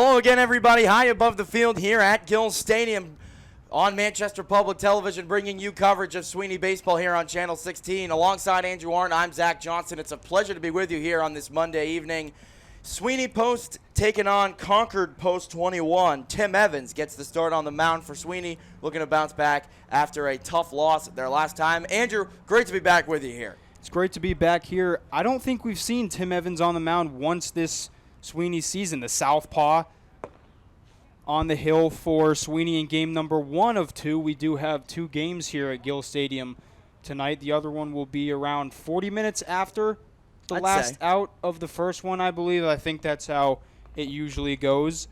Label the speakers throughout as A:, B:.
A: Hello again, everybody. High above the field here at Gill Stadium on Manchester Public Television, bringing you coverage of Sweeney baseball here on Channel 16. Alongside Andrew Arndt, I'm Zach Johnson. It's a pleasure to be with you here on this Monday evening. Sweeney Post taking on Concord Post 21. Tim Evans gets the start on the mound for Sweeney, looking to bounce back after a tough loss their last time. Andrew, great to be back with you here.
B: It's great to be back here. I don't think we've seen Tim Evans on the mound once this Sweeney season. The southpaw on the hill for Sweeney in game number 1 of 2. We do have 2 games here at Gill Stadium tonight. The other one will be around 40 minutes after the last out of the first one, I believe. I think that's how it usually goes.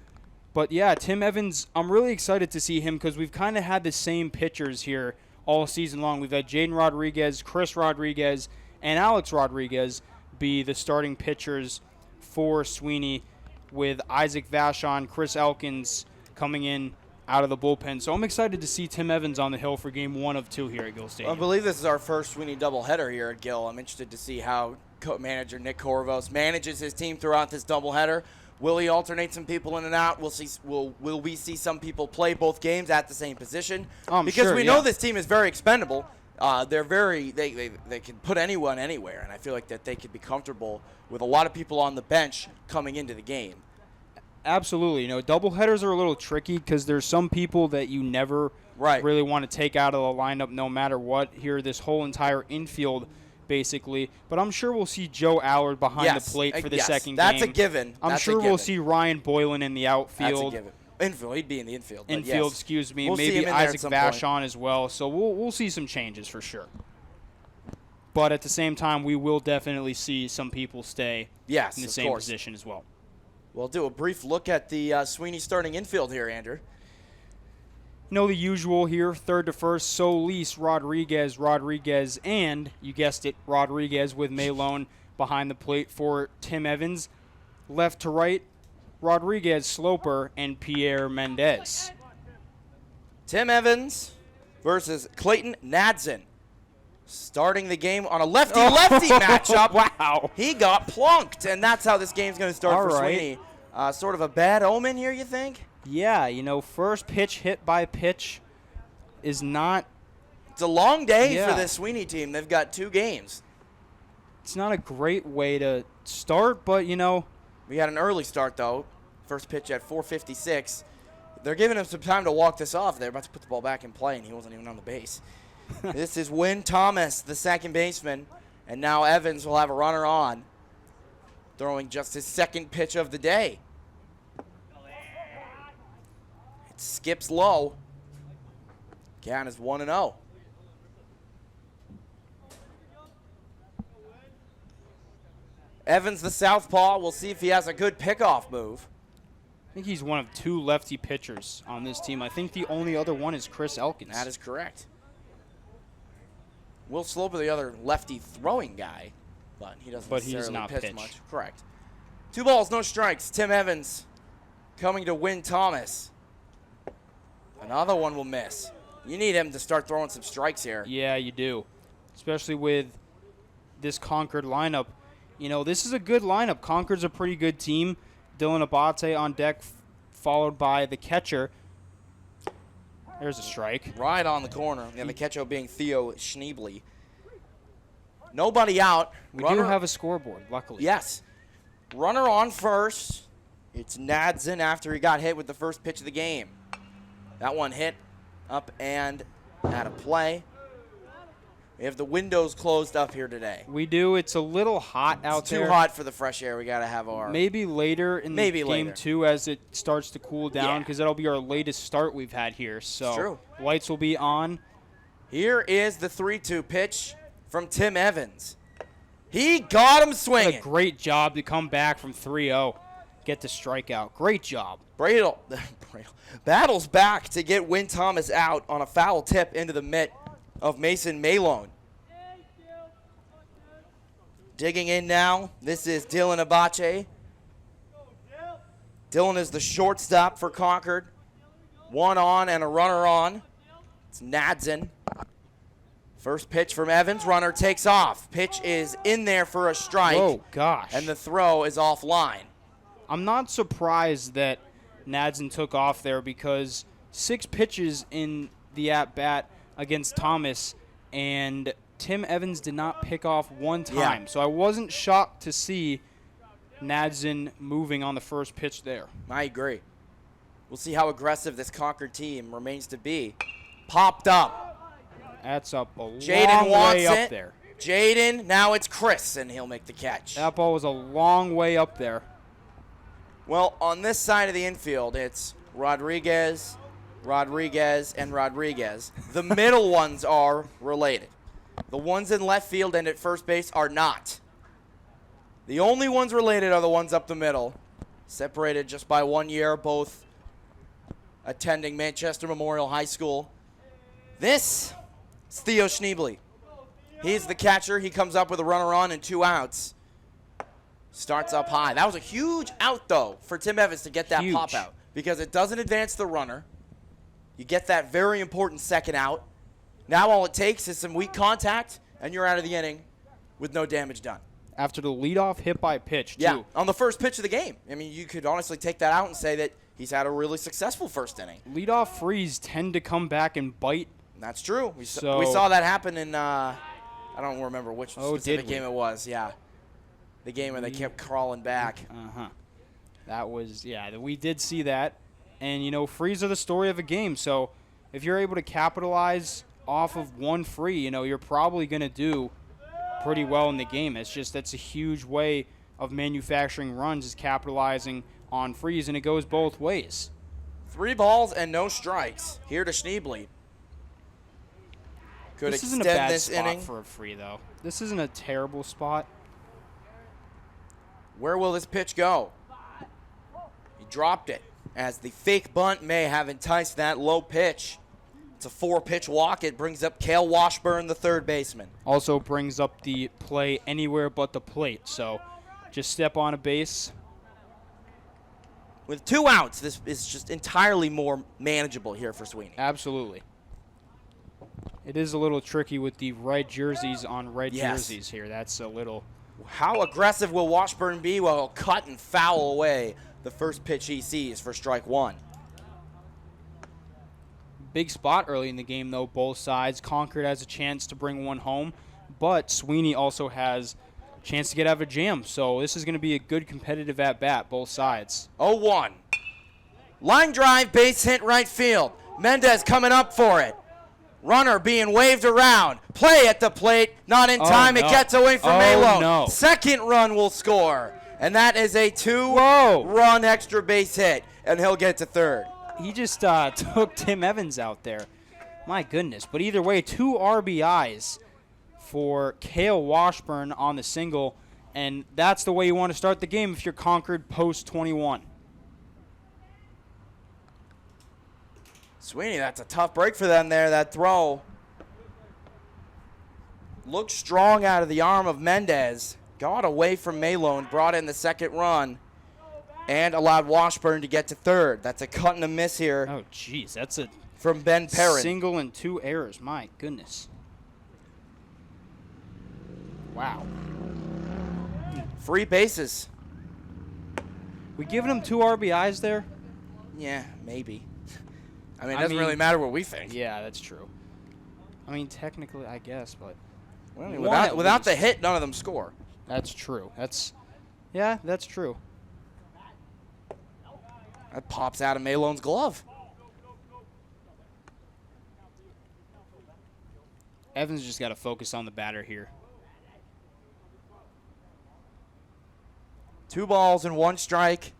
B: But, yeah, Tim Evans, I'm really excited to see him because we've kind of had the same pitchers here all season long. We've had Jaden Rodriguez, Chris Rodriguez, and Alex Rodriguez be the starting pitchers for Sweeney, with Isaac Vachon, Chris Elkins coming in out of the bullpen. So I'm excited to see Tim Evans on the hill for game 1 of 2 here at Gill Stadium.
A: I believe this is our first Sweeney doubleheader here at Gill. I'm interested to see how manager Nick Corvos manages his team throughout this doubleheader. Will he alternate some people in and out? We'll see. Will we see some people play both games at the same position? Because we know this team is very expendable. They can put anyone anywhere, and I feel like that they could be comfortable with a lot of people on the bench coming into the game.
B: Absolutely. You know, doubleheaders are a little tricky because there's some people that you never really want to take out of the lineup no matter what. Here, this whole entire infield, basically. But I'm sure we'll see Joe Allard behind the plate for the second game.
A: That's a given.
B: I'm sure we'll see Ryan Boylan in the outfield.
A: That's a given. Infield, he'd be in the infield.
B: Infield, excuse me. We'll maybe Isaac Vachon as well. So we'll see some changes for sure. But at the same time, we will definitely see some people stay in the same position as well.
A: We'll do a brief look at the Sweeney starting infield here, Andrew.
B: You know the usual here, third to first, Solis, Rodriguez, and, you guessed it, Rodriguez with Malone behind the plate for Tim Evans. Left to right, Rodriguez, Sloper, and Pierre Mendez.
A: Tim Evans versus Clayton Nadson. Starting the game on a lefty-lefty matchup.
B: Wow.
A: He got plunked, and that's how this game's going to start for Sweeney. Sort of a bad omen here, you think?
B: Yeah, you know, first pitch hit by pitch is not...
A: It's a long day for this Sweeney team. They've got 2 games.
B: It's not a great way to start, but, you know...
A: We had an early start, though. First pitch at 4:56. They're giving him some time to walk this off. They're about to put the ball back in play, and he wasn't even on the base. This is Wynn Thomas, the second baseman, and now Evans will have a runner on, throwing just his second pitch of the day. It skips low. Count is 1-0. Evans, the southpaw, we'll see if he has a good pickoff move.
B: I think he's one of 2 lefty pitchers on this team. I think the only other one is Chris Elkins.
A: That is correct. Will Sloper, the other lefty throwing guy, but he doesn't necessarily pitch much. Correct. 2 balls, no strikes. Tim Evans coming to Wynn Thomas. Another one will miss. You need him to start throwing some strikes here.
B: Yeah, you do, especially with this Concord lineup. You know, this is a good lineup. Concord's a pretty good team. Dylan Abate on deck, followed by the catcher. There's a strike.
A: Right on the corner. And the catcher being Theo Schneebly. Nobody out.
B: We do have a scoreboard, luckily.
A: Yes. Runner on first. It's Nadson after he got hit with the first pitch of the game. That one hit up and out of play. We have the windows closed up here today.
B: We do. It's a little hot out there.
A: It's too hot for the fresh air. We got to have our...
B: Maybe later in the game 2 as it starts to cool down, because that'll be our latest start we've had here. So
A: true.
B: Lights will be on.
A: Here is the 3-2 pitch from Tim Evans. He got him swinging.
B: What a great job to come back from 3-0. Get the strikeout. Great job.
A: Bradle battles back to get Wynn Thomas out on a foul tip into the mitt of Mason Malone. Digging in now, this is Dylan Abache. Dylan is the shortstop for Concord. 1 on and a runner on. It's Nadson. First pitch from Evans. Runner takes off. Pitch is in there for a strike.
B: Oh, gosh.
A: And the throw is offline.
B: I'm not surprised that Nadson took off there, because 6 pitches in the at-bat against Thomas, and Tim Evans did not pick off one time.
A: Yeah.
B: So I wasn't shocked to see Nadson moving on the first pitch there.
A: I agree. We'll see how aggressive this Concord team remains to be. Popped up.
B: That's up a
A: Jaden
B: long
A: wants
B: way
A: it.
B: up there.
A: Jaden, now it's Chris, and he'll make the catch.
B: That ball was a long way up there.
A: Well, on this side of the infield, it's Rodriguez, and Rodriguez. The middle ones are related. The ones in left field and at first base are not. The only ones related are the ones up the middle, separated just by 1 year, both attending Manchester Memorial High School. This is Theo Schneebly. He's the catcher. He comes up with a runner on and 2 outs. Starts up high. That was a huge out, though, for Tim Evans to get that pop out, because it doesn't advance the runner. You get that very important second out. Now all it takes is some weak contact, and you're out of the inning with no damage done.
B: After the leadoff hit by pitch, too.
A: Yeah, on the first pitch of the game. I mean, you could honestly take that out and say that he's had a really successful first inning.
B: Leadoff frees tend to come back and bite.
A: That's true. We saw that happen in, I don't remember which specific game it was. Yeah, the game where they kept crawling back.
B: That was, we did see that. And, you know, frees are the story of a game. So if you're able to capitalize off of one free, you know, you're probably going to do pretty well in the game. It's just that's a huge way of manufacturing runs, is capitalizing on frees, and it goes both ways.
A: 3 balls and no strikes here to Schneebly. Could
B: this isn't
A: extend
B: a bad
A: this
B: spot
A: inning
B: for a free, though. This isn't a terrible spot.
A: Where will this pitch go? He dropped it, as the fake bunt may have enticed that low pitch. It's a 4-pitch walk. It brings up Cale Washburn, the third baseman.
B: Also brings up the play anywhere but the plate. So just step on a base.
A: With 2 outs, this is just entirely more manageable here for Sweeney.
B: Absolutely. It is a little tricky with the red jerseys on red jerseys here. That's a little...
A: How aggressive will Washburn be? Well, he'll cut and foul away the first pitch he sees for strike 1.
B: Big spot early in the game, though, both sides. Concord has a chance to bring one home, but Sweeney also has a chance to get out of a jam. So this is going to be a good competitive at-bat, both sides.
A: 0-1. Line drive, base hit right field. Mendez coming up for it. Runner being waved around. Play at the plate. Not in time.
B: No.
A: It gets away from Malone.
B: No.
A: Second run will score. And that is a 2-run extra base hit. And he'll get to third.
B: He just took Tim Evans out there. My goodness. But either way, 2 RBIs for Cale Washburn on the single. And that's the way you want to start the game if you're Concord post 21.
A: Sweeney, that's a tough break for them there, that throw. Looked strong out of the arm of Mendez. Got away from Malone, brought in the second run, and allowed Washburn to get to third. That's a cut and a miss here.
B: Oh, jeez. That's a
A: from Ben Perrin.
B: Single and 2 errors. My goodness. Wow.
A: Free bases.
B: We giving him 2 RBIs there?
A: Yeah, maybe. I mean, it doesn't really matter what we think.
B: Yeah, that's true. I mean, technically, I guess, but
A: without the hit, none of them score.
B: That's true. That's true.
A: That pops out of Malone's glove.
B: Evans just got to focus on the batter here.
A: 2 balls and 1 strike.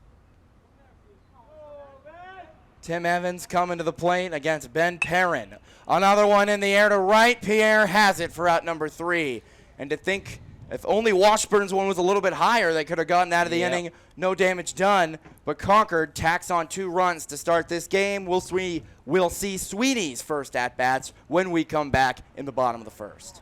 A: Tim Evans coming to the plate against Ben Perrin. Another one in the air to right. Pierre has it for out number 3. And to think, if only Washburn's one was a little bit higher, they could have gotten out of the inning. No damage done. But Concord tacks on 2 runs to start this game. We'll see Sweeney's first at-bats when we come back in the bottom of the first.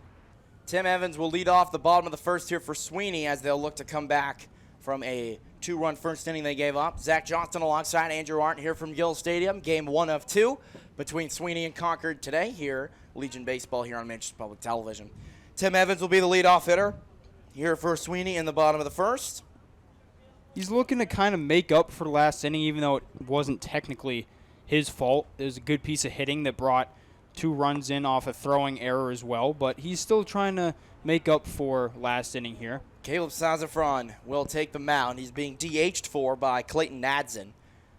A: Tim Evans will lead off the bottom of the first here for Sweeney as they'll look to come back from a 2-run first inning they gave up. Zach Johnston alongside Andrew Arndt here from Gill Stadium. Game 1 of 2 between Sweeney and Concord today here. Legion Baseball here on Manchester Public Television. Tim Evans will be the leadoff hitter here for Sweeney in the bottom of the first.
B: He's looking to kind of make up for the last inning, even though it wasn't technically his fault. It was a good piece of hitting that brought 2 runs in off a throwing error as well, but he's still trying to make up for last inning here.
A: Caleb Sazafran will take the mound. He's being DH'd for by Clayton Nadson,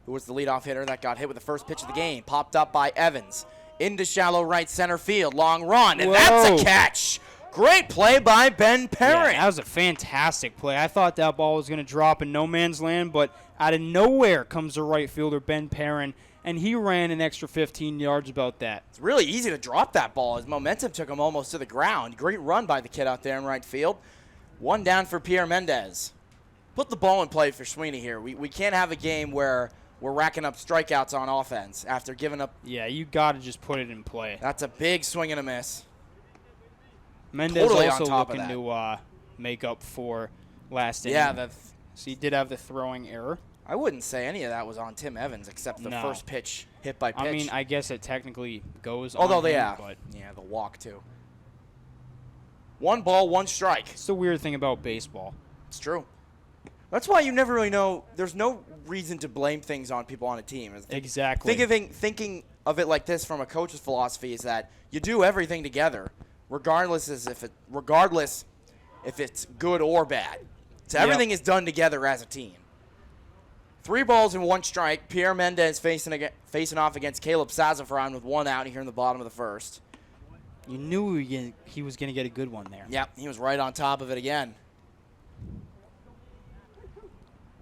A: who was the leadoff hitter that got hit with the first pitch of the game. Popped up by Evans into shallow right center field. Long run, and that's a catch. Great play by Ben Perrin.
B: Yeah, that was a fantastic play. I thought that ball was going to drop in no man's land, but out of nowhere comes the right fielder, Ben Perrin, and he ran an extra 15 yards about that.
A: It's really easy to drop that ball. His momentum took him almost to the ground. Great run by the kid out there in right field. 1 down for Pierre Mendez. Put the ball in play for Sweeney here. We can't have a game where we're racking up strikeouts on offense after giving up.
B: Yeah, you got to just put it in play.
A: That's a big swing and a miss.
B: Mendez
A: Totally
B: also
A: on top of
B: looking to make up for last inning.
A: Yeah,
B: so he did have the throwing error.
A: I wouldn't say any of that was on Tim Evans except the first pitch hit by pitch.
B: I mean, I guess it technically goes
A: Although
B: on him,
A: but the walk too. 1 ball, 1 strike.
B: It's the weird thing about baseball.
A: It's true. That's why you never really know. There's no reason to blame things on people on a team.
B: Exactly.
A: Thinking of it like this from a coach's philosophy is that you do everything together, regardless if it's good or bad. So everything is done together as a team. 3 balls and 1 strike. Pierre Mendez facing off against Caleb Sazafran with 1 out here in the bottom of the first.
B: You knew he was going to get a good one there.
A: Yep, he was right on top of it again.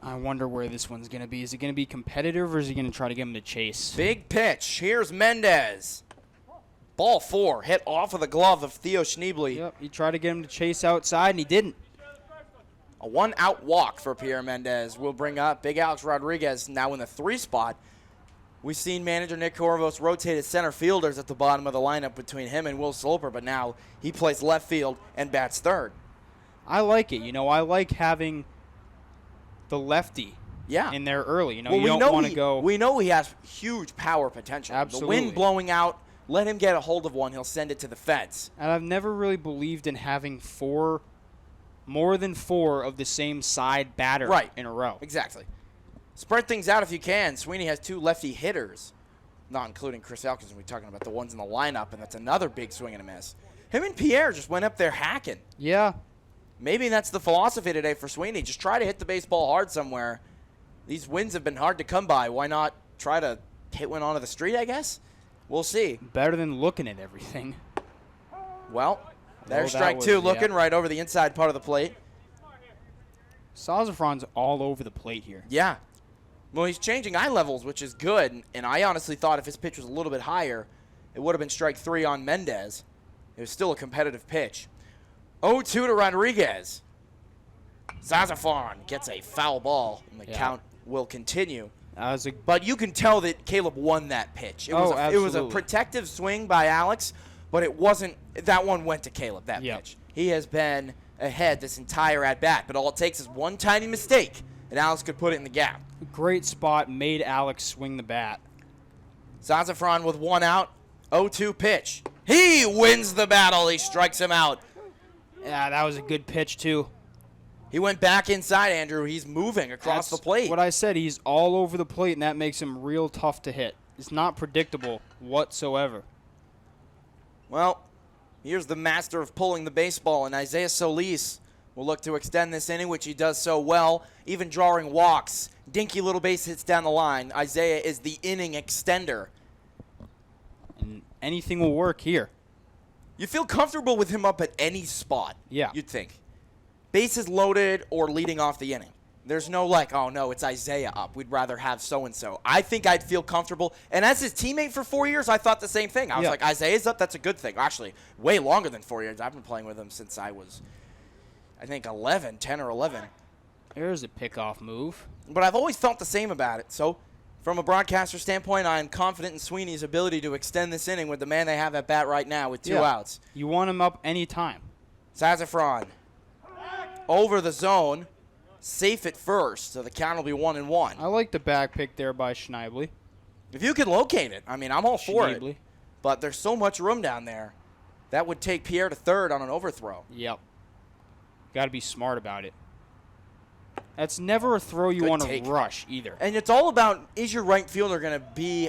B: I wonder where this one's going to be. Is it going to be competitive, or is he going to try to get him to chase?
A: Big pitch. Here's Mendez. Ball 4, hit off of the glove of Theo Schneebly.
B: Yep, he tried to get him to chase outside, and he didn't.
A: A 1-out walk for Pierre Mendez will bring up Big Alex Rodriguez now in the 3 spot. We've seen manager Nick Corvos rotate his center fielders at the bottom of the lineup between him and Will Sloper, but now he plays left field and bats third.
B: I like it. I like having the lefty in there early. You don't want to go.
A: We know he has huge power potential.
B: Absolutely.
A: The wind blowing out, let him get a hold of one. He'll send it to the fence.
B: And I've never really believed in having more than 4 of the same side batter in a row.
A: Exactly. Spread things out if you can. Sweeney has 2 lefty hitters, not including Chris Elkins. We're talking about the ones in the lineup, and that's another big swing and a miss. Him and Pierre just went up there hacking.
B: Yeah.
A: Maybe that's the philosophy today for Sweeney. Just try to hit the baseball hard somewhere. These wins have been hard to come by. Why not try to hit one onto the street, I guess? We'll see.
B: Better than looking at everything.
A: Well, there's strike 2 looking right over the inside part of the plate.
B: Sazafran's all over the plate here.
A: Yeah. Well, he's changing eye levels, which is good. And I honestly thought if his pitch was a little bit higher, it would have been strike 3 on Mendez. It was still a competitive pitch. 0-2 to Rodriguez. Sazafran gets a foul ball, and the count will continue. But you can tell that Caleb won that pitch. It was a protective swing by Alex, but it wasn't. That one went to Caleb, that pitch. He has been ahead this entire at-bat, but all it takes is one tiny mistake, and Alex could put it in the gap.
B: Great spot, made Alex swing the bat.
A: Sazafran with 1 out, 0-2 pitch. He wins the battle. He strikes him out.
B: Yeah, that was a good pitch, too.
A: He went back inside, Andrew. He's moving across the plate.
B: What I said, he's all over the plate, and that makes him real tough to hit. It's not predictable whatsoever.
A: Well, here's the master of pulling the baseball, and Isaiah Solis will look to extend this inning, which he does so well, even drawing walks. Dinky little base hits down the line. Isaiah is the inning extender.
B: And anything will work here.
A: You feel comfortable with him up at any spot, you'd think. Bases loaded or leading off the inning. There's no oh, no, it's Isaiah up. We'd rather have so-and-so. I think I'd feel comfortable. And as his teammate for 4 years, I thought the same thing. I was like, Isaiah's up, that's a good thing. Actually, way longer than 4 years. I've been playing with him since I was, I think, 10 or 11.
B: There's a pickoff move.
A: But I've always felt the same about it. So, from a broadcaster standpoint, I am confident in Sweeney's ability to extend this inning with the man they have at bat right now with 2 outs.
B: You want him up anytime.
A: Sazafran over the zone, safe at first, so the count will be 1-1.
B: I like the back pick there by Schneebly.
A: If you can locate it, I mean, I'm all for it. But there's so much room down there. That would take Pierre to third on an overthrow.
B: Yep. Got to be smart about it. That's never a throw you
A: Good
B: want to
A: take.
B: rush either.
A: And it's all about, is your right fielder going to be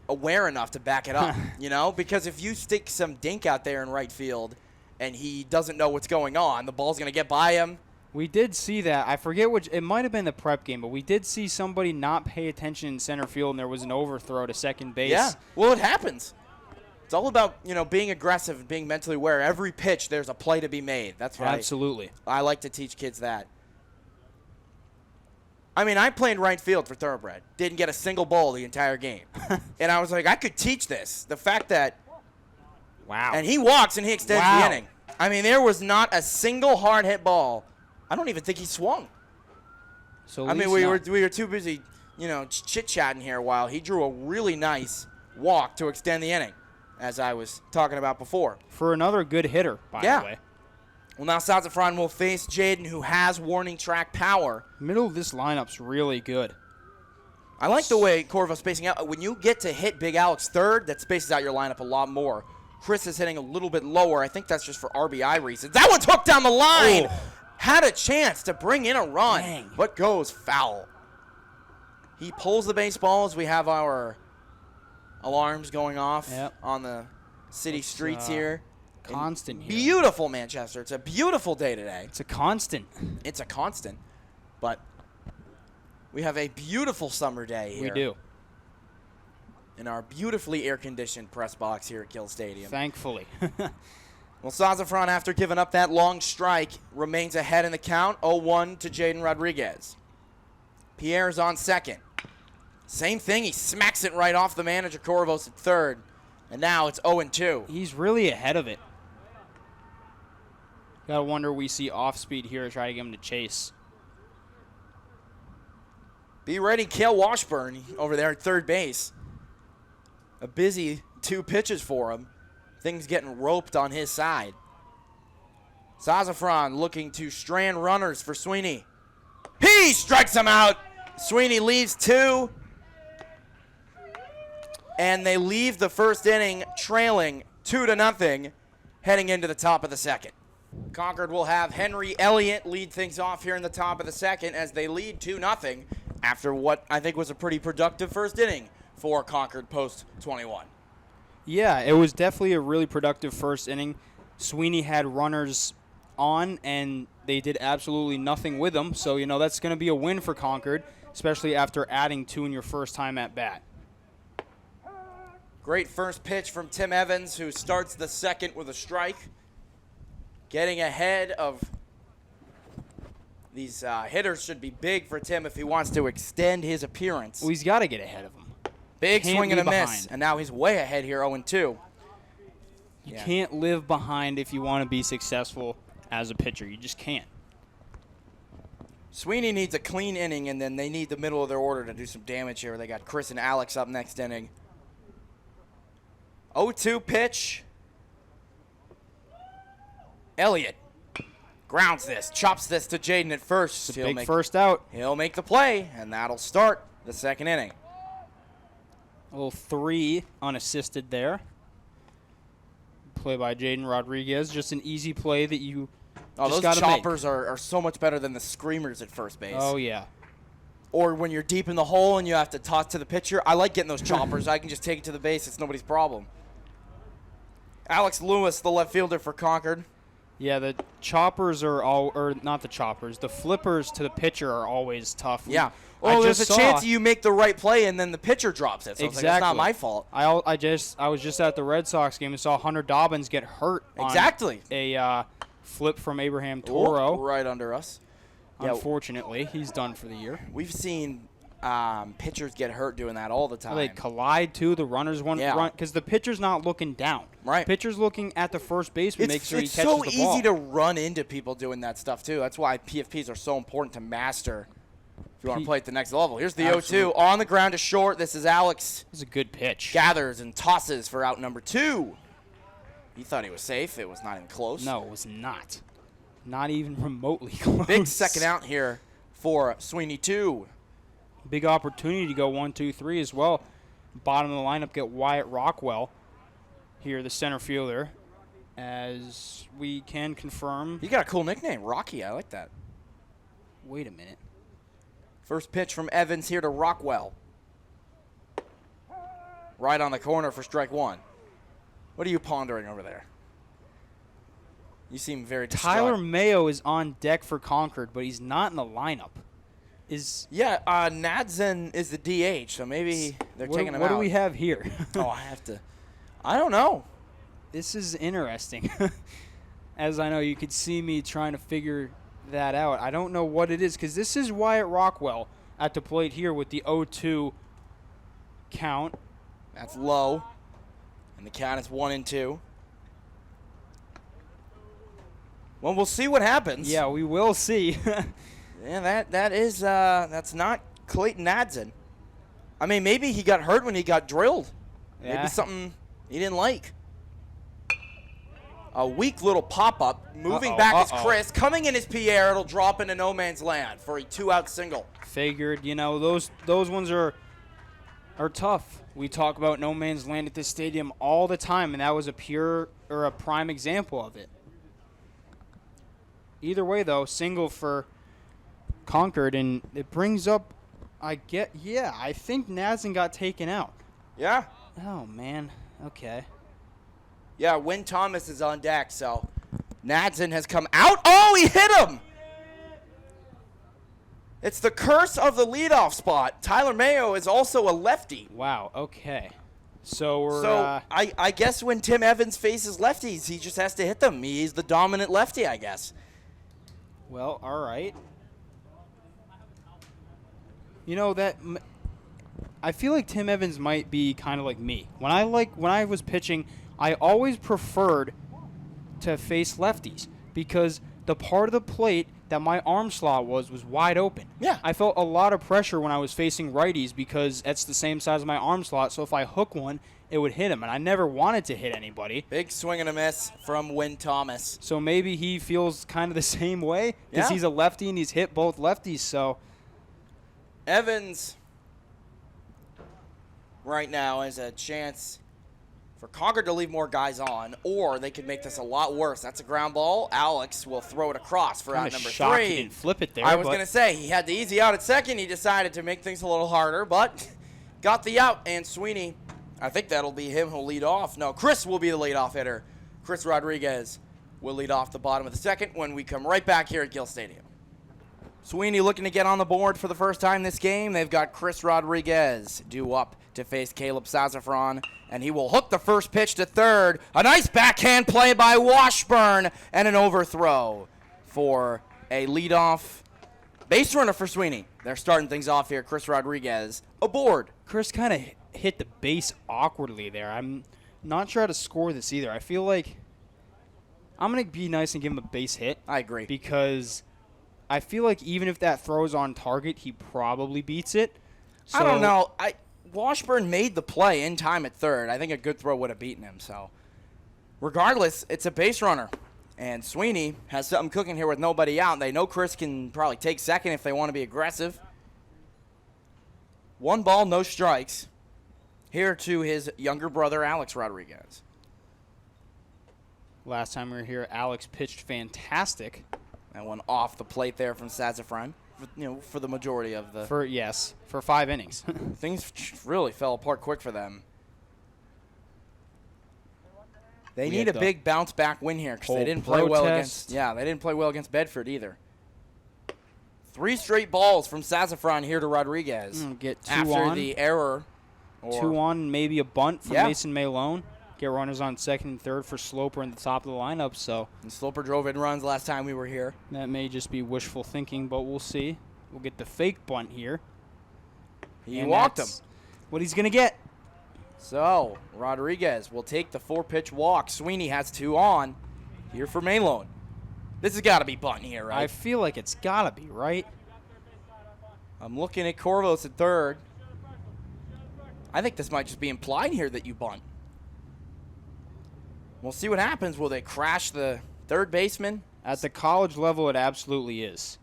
A: aware enough to back it up, you know? Because if you stick some dink out there in right field and he doesn't know what's going on, the ball's going to get by him.
B: We did see that. I forget which. It might have been the prep game, but we did see somebody not pay attention in center field, and there was an overthrow to second base.
A: Yeah, well, it happens. It's all about, you know, being aggressive and being mentally aware. Every pitch, there's a play to be made. That's right.
B: Absolutely.
A: I like to teach kids that. I mean, I played right field for Thoroughbred. Didn't get a single ball the entire game. And I was like, I could teach this. The fact that
B: Wow.
A: and he walks and he extends
B: Wow.
A: the inning. I mean, there was not a single hard hit ball. I don't even think he swung.
B: So
A: I mean, we were too busy, you know, chit-chatting here while he drew a really nice walk to extend the inning, as I was talking about before.
B: for another good hitter, by the way.
A: Well, now Sazafran will face Jaden, who has warning track power.
B: Middle of this lineup's really good.
A: I like the way Corvo's spacing out. When you get to hit Big Alex third, that spaces out your lineup a lot more. Chris is hitting a little bit lower. I think that's just for RBI reasons. That one's hooked down the line.
B: Oh.
A: Had a chance to bring in a run,
B: Dang.
A: but goes foul. He pulls the baseball as we have our alarms going off
B: Yep.
A: on the city streets here.
B: Constant here.
A: Beautiful Manchester. It's a beautiful day today.
B: It's a constant.
A: It's a constant, but we have a beautiful summer day here.
B: We do.
A: In our beautifully air-conditioned press box here at Gill Stadium.
B: Thankfully.
A: Well, Sazafran, after giving up that long strike, remains ahead in the count, 0-1 to Jaden Rodriguez. Pierre's on second. Same thing, he smacks it right off the manager, Corvos at third. And now it's 0-2.
B: He's really ahead of it. Gotta wonder we see off speed here to try to get him to chase.
A: Be ready, Cale Washburn over there at third base. A busy 2 pitches for him. Things getting roped on his side. Sazafran looking to strand runners for Sweeney. He strikes him out. Sweeney leaves 2. And they leave the first inning trailing 2-0, heading into the top of the second. Concord will have Henry Elliott lead things off here in the top of the second as they lead 2-0 after what I think was a pretty productive first inning for Concord post 21.
B: Yeah, it was definitely a really productive first inning. Sweeney had runners on, and they did absolutely nothing with them. So, you know, that's going to be a win for Concord, especially after adding 2 in your first time at bat.
A: Great first pitch from Tim Evans, who starts the second with a strike. Getting ahead of these hitters should be big for Tim if he wants to extend his appearance.
B: Well, he's got to get ahead of them.
A: Big
B: Can't
A: swing and a
B: be
A: miss,
B: behind.
A: and now he's way ahead here, 0-2.
B: You
A: Yeah.
B: can't live behind if you want to be successful as a pitcher. You just can't.
A: Sweeney needs a clean inning, and then they need the middle of their order to do some damage here. They got Chris and Alex up next inning. 0-2 pitch. Elliott grounds this, chops this to Jaden at first.
B: It's a big first out.
A: He'll make the play, and that'll start the second inning.
B: A little 3 unassisted there. Play by Jaden Rodriguez. Just an easy play that you
A: Oh,
B: just
A: those
B: gotta
A: choppers are so much better than the screamers at first base.
B: Oh, yeah.
A: Or when you're deep in the hole and you have to toss to the pitcher. I like getting those choppers. I can just take it to the base. It's nobody's problem. Alex Lewis, the left fielder for Concord.
B: Yeah, the choppers are all, or not the choppers, the flippers to the pitcher are always tough.
A: Yeah.
B: I
A: Well, there's a
B: just
A: chance
B: saw-
A: you make the right play and then the pitcher drops it. So it's like, it's not my fault.
B: I was just at the Red Sox game and saw Hunter Dobbins get hurt
A: Exactly.
B: on a flip from Abraham Toro.
A: Ooh, right under us. Yeah,
B: Unfortunately, he's done for the year.
A: we've seen pitchers get hurt doing that all the time.
B: They collide too. The runners want
A: Yeah.
B: to run because the pitcher's not looking down.
A: Right.
B: Pitcher's looking at the first baseman, make sure he
A: it's
B: catches
A: so
B: the ball.
A: easy to run into people doing that stuff, too. That's why PFPs are so important to master if you want to play at the next level. Here's the 0-2.
B: Absolutely.
A: On the ground to short. This is Alex.
B: It's a good pitch.
A: Gathers and tosses for out number 2. He thought he was safe. It was not even close.
B: No, it was not. Not even remotely close.
A: Big second out here for Sweeney 2.
B: Big opportunity to go 1-2-3 as well. Bottom of the lineup, get Wyatt Rockwell here, the center fielder, as we can confirm.
A: You got a cool nickname, Rocky. I like that.
B: Wait a minute.
A: First pitch from Evans here to Rockwell. Right on the corner for strike one. What are you pondering over there? You seem very distraught.
B: Tyler Mayo is on deck for Concord, but he's not in the lineup.
A: Yeah, Nadzen is the DH, so maybe they're taking him out.
B: What do we have here?
A: I don't know.
B: This is interesting. As I know, you could see me trying to figure that out. I don't know what it is, because this is Wyatt Rockwell at the plate here with the 0-2 count.
A: That's low, and the count is 1-2. Well, we'll see what happens.
B: Yeah, we will see.
A: Yeah, that's not Clayton Nadzen. I mean, maybe he got hurt when he got drilled.
B: Yeah.
A: Maybe something he didn't like. A weak little pop-up. Moving back is Chris. Coming in is Pierre. It'll drop into no man's land for a 2-out single.
B: Figured, those ones are tough. We talk about no man's land at this stadium all the time, and that was a prime example of it. Either way, though, single for Concord, and it brings up, I think Nadzen got taken out.
A: Yeah.
B: Oh, man. Okay.
A: Yeah, Wynn Thomas is on deck, so Nadzen has come out. Oh, he hit him! It's the curse of the leadoff spot. Tyler Mayo is also a lefty.
B: Wow, okay. So
A: I guess when Tim Evans faces lefties, he just has to hit them. He's the dominant lefty, I guess.
B: Well, all right. I feel like Tim Evans might be kind of like me. When I was pitching, I always preferred to face lefties because the part of the plate that my arm slot was wide open.
A: Yeah.
B: I felt a lot of pressure when I was facing righties because that's the same size as my arm slot, so if I hook one, it would hit him, and I never wanted to hit anybody.
A: Big swing and a miss from Wynn Thomas.
B: So maybe he feels kind of the same way because he's a lefty and he's hit both lefties, so.
A: Evans right now has a chance for Concord to leave more guys on, or they could make this a lot worse. That's a ground ball. Alex will throw it across for out number 3.
B: He didn't flip it there.
A: I was going to say, he had the easy out at second. He decided to make things a little harder, but got the out. And Sweeney, I think that'll be him who'll lead off. No, Chris will be the leadoff hitter. Chris Rodriguez will lead off the bottom of the second when we come right back here at Gill Stadium. Sweeney looking to get on the board for the first time this game. They've got Chris Rodriguez due up to face Caleb Sazafran, and he will hook the first pitch to third. A nice backhand play by Washburn, and an overthrow for a leadoff base runner for Sweeney. They're starting things off here. Chris Rodriguez aboard.
B: Chris kind of hit the base awkwardly there. I'm not sure how to score this either. I feel like I'm going to be nice and give him a base hit.
A: I agree.
B: Because I feel like even if that throw's on target, he probably beats it. So
A: I don't know. Washburn made the play in time at third. I think a good throw would have beaten him. So, regardless, it's a base runner. And Sweeney has something cooking here with nobody out. They know Chris can probably take second if they want to be aggressive. 1 ball, no strikes. Here to his younger brother, Alex Rodriguez.
B: Last time we were here, Alex pitched fantastic.
A: That one off the plate there from Sazafran, for the majority of the...
B: For 5 innings.
A: Things really fell apart quick for them. They need a big bounce-back win here because they didn't play well against... Yeah, they didn't play well against Bedford either. 3 straight balls from Sazafran here to Rodriguez.
B: Get 2
A: after
B: on.
A: the error.
B: 2 on, maybe a bunt from Mason Malone. Get runners on second and third for Sloper in the top of the lineup. So
A: and Sloper drove in runs last time we were here.
B: That may just be wishful thinking, but we'll see. We'll get the fake bunt here.
A: He walked him.
B: What he's going to get.
A: So, Rodriguez will take the 4-pitch walk. Sweeney has 2 on here for Malone. This has got to be bunt here, right?
B: I feel like it's got to be, right?
A: I'm looking at Corvos at third. I think this might just be implied here that you bunt. We'll see what happens. Will they crash the third baseman?
B: At the college level, it absolutely is.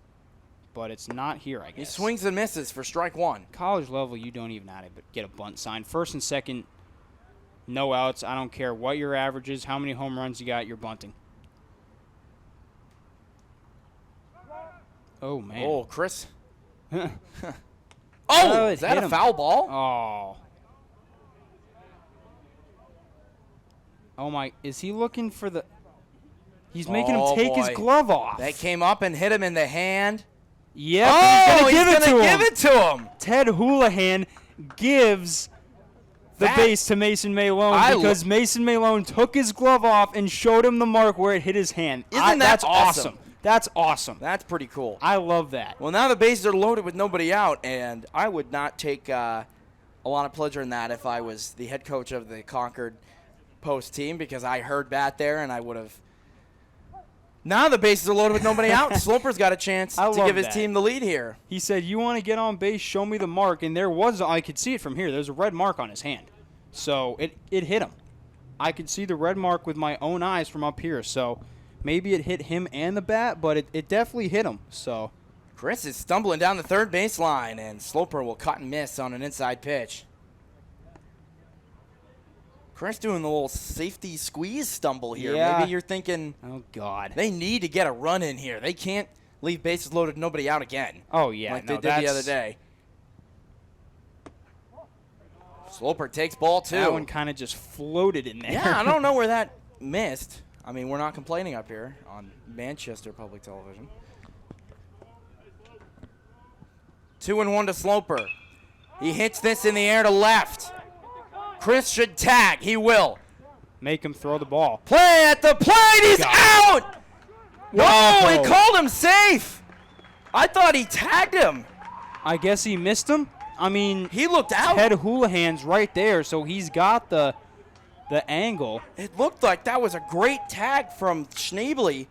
B: But it's not here, I guess.
A: He swings and misses for strike 1.
B: College level, you don't even know how to get a bunt sign. First and second, no outs. I don't care what your average is, how many home runs you got, you're bunting. Oh, man.
A: Oh, Chris. Oh,
B: it
A: is that
B: hit
A: a
B: him.
A: foul ball?
B: Oh. Oh, my. Is he looking for the... He's making him take his glove off.
A: That came up and hit him in the hand.
B: Yep,
A: Oh,
B: he's going to give
A: give it to him.
B: Ted Houlihan gives the base to Mason Malone because Mason Malone took his glove off and showed him the mark where it hit his hand.
A: That's awesome?
B: That's awesome.
A: That's pretty cool.
B: I love that.
A: Well, now the bases are loaded with nobody out, and I would not take a lot of pleasure in that if I was the head coach of the Concord Post team, because I heard that there and I would have. Now the bases are loaded with nobody out. Sloper's got a chance to give his team the lead here.
B: He said, "You want to get on base, show me the mark." And there was, I could see it from here. There's a red mark on his hand. So it hit him. I could see the red mark with my own eyes from up here. So maybe it hit him and the bat, but it definitely hit him. So
A: Chris is stumbling down the third baseline, and Sloper will cut and miss on an inside pitch. Chris doing the little safety squeeze stumble here.
B: Yeah.
A: Maybe you're thinking,
B: oh, God.
A: they need to get a run in here. They can't leave bases loaded, nobody out again.
B: Oh, yeah.
A: Like they did the other day. Sloper takes ball two.
B: That one kind of just floated in there.
A: Yeah, I don't know where that missed. I mean, we're not complaining up here on Manchester Public Television. 2-1 to Sloper. He hits this in the air to left. Chris should tag. He will.
B: Make him throw the ball.
A: Play at the plate. He's out. No, he called him safe. I thought he tagged him.
B: I guess he missed him. I mean,
A: he looked out.
B: Ted Houlihan's right there, so he's got the angle.
A: It looked like that was a great tag from Schneebly.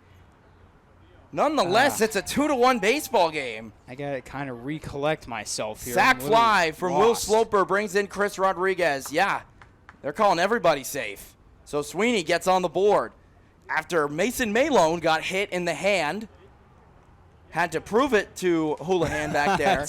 A: Nonetheless, it's a 2-1 baseball game.
B: I got to kind of recollect myself here.
A: Sack fly from Will Sloper brings in Chris Rodriguez. Yeah, they're calling everybody safe. So Sweeney gets on the board. After Mason Malone got hit in the hand, had to prove it to Houlihan back there.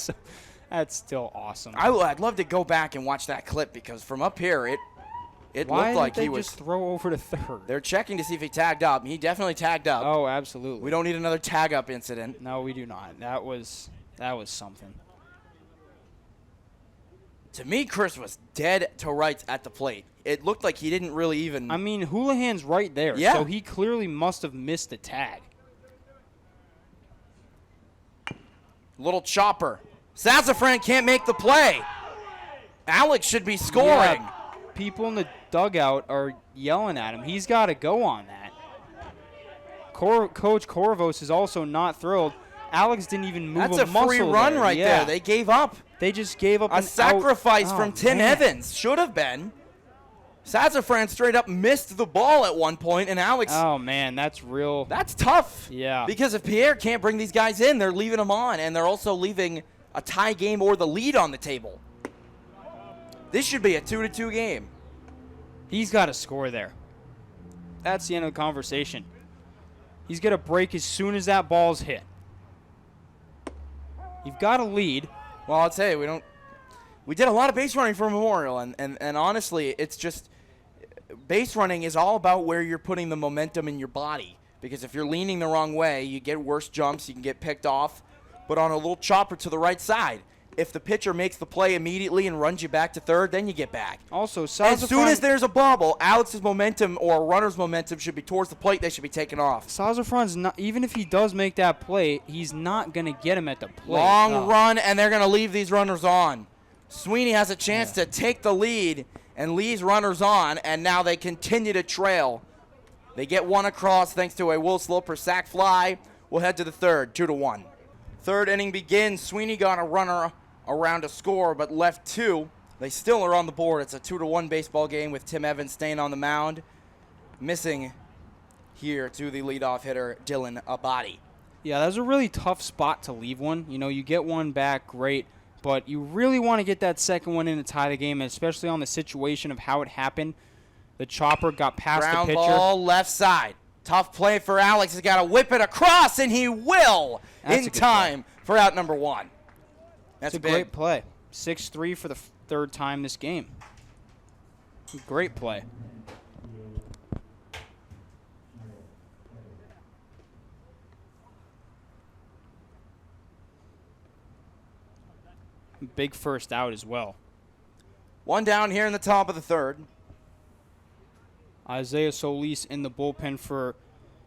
B: That's still awesome.
A: I'd love to go back and watch that clip, because from up here, it looked like he was.
B: Just throw over to third?
A: They're checking to see if he tagged up. He definitely tagged up.
B: Oh, absolutely.
A: We don't need another tag up incident.
B: No, we do not. That was something.
A: To me, Chris was dead to rights at the plate. It looked like he didn't really even.
B: I mean, Houlihan's right there, so he clearly must have missed the tag.
A: Little chopper. Sazafran can't make the play. Alex should be scoring.
B: Yeah, people in the dugout are yelling at him. He's got to go on that. Coach Corvos is also not thrilled. Alex didn't even move a muscle.
A: That's a free run right there. They gave up.
B: They just gave up
A: a sacrifice from Tim Evans. Should have been. Sazafran straight up missed the ball at one point, and Alex.
B: Oh, man, that's real.
A: That's tough.
B: Yeah.
A: Because if Pierre can't bring these guys in, they're leaving them on, and they're also leaving a tie game or the lead on the table. This should be a 2-2 game.
B: He's got to score there. That's the end of the conversation. He's going to break as soon as that ball's hit. You've got a lead.
A: Well, I'll tell you, we did a lot of base running for Memorial, and honestly, it's just base running is all about where you're putting the momentum in your body. Because if you're leaning the wrong way, you get worse jumps, you can get picked off. But on a little chopper to the right side, if the pitcher makes the play immediately and runs you back to third, then you get back.
B: Also,
A: as soon as there's a bobble, Alex's momentum or a runner's momentum should be towards the plate. They should be taken off.
B: Sazafran's not, even if he does make that play, he's not going to get him at the plate.
A: Long run, and they're going to leave these runners on. Sweeney has a chance to take the lead and leaves runners on, and now they continue to trail. They get one across thanks to a Will Sloper sack fly. We'll head to the third, 2-1. Third inning begins. Sweeney got a runner around to score, but left two. They still are on the board. It's a 2-1 baseball game with Tim Evans staying on the mound. Missing here to the leadoff hitter, Dylan Abadi.
B: Yeah, that was a really tough spot to leave one. You know, you get one back, great, but you really want to get that second one in to tie the game, especially on the situation of how it happened. The chopper got past the pitcher.
A: Ground ball left side. Tough play for Alex. He's got to whip it across, and he will in time for out number one. That's
B: a great play. 6-3 for the third time this game. Great play. big first out as well.
A: One down here in the top of the third.
B: Isaiah Solis in the bullpen for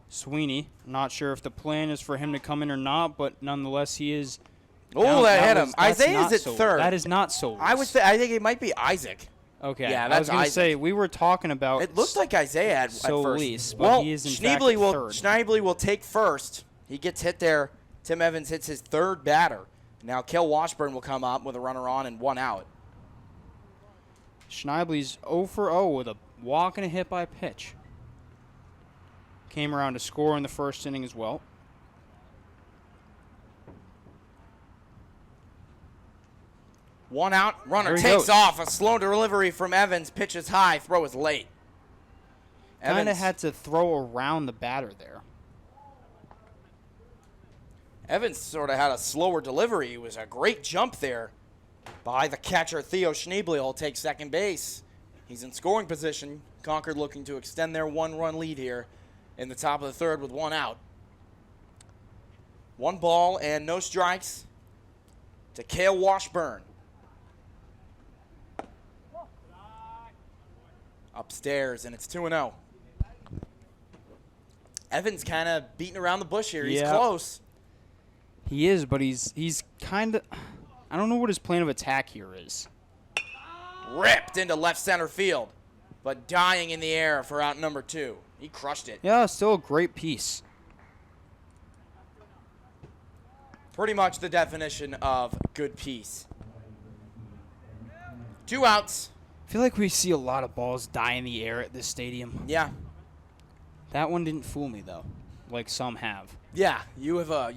B: Sweeney. Not sure if the plan is for him to come in or not, but nonetheless, he is.
A: Oh, that hit him. Isaiah's at third.
B: That is not Solis.
A: I think it might be Isaac.
B: Okay.
A: Yeah,
B: I was
A: going
B: to say, we were talking about
A: it looked like Isaiah at
B: Solis,
A: first.
B: but he is in fact at third.
A: Schneebly will take first. He gets hit there. Tim Evans hits his third batter. Now Kel Washburn will come up with a runner on and one out.
B: Schneebly's 0 for 0 with a walk and a hit by pitch. Came around to score in the first inning as well.
A: One out, runner takes off. A slow delivery from Evans. Pitch is high, throw is late.
B: Kind of had to throw around the batter there.
A: Evans sort of had a slower delivery. It was a great jump there by the catcher, Theo Schneebly. Will take second base. He's in scoring position. Concord looking to extend their one-run lead here in the top of the third with one out. 1 ball and no strikes to Cale Washburn. Upstairs, and it's 2-0. Evans kind of beating around the bush here. He's close.
B: He is, but he's kind of, I don't know what his plan of attack here is.
A: Ripped into left center field, but dying in the air for out number 2. He crushed it.
B: Yeah, still a great piece.
A: Pretty much the definition of good piece. 2 outs.
B: I feel like we see a lot of balls die in the air at this stadium.
A: Yeah.
B: That one didn't fool me though, like some have.
A: Yeah, you have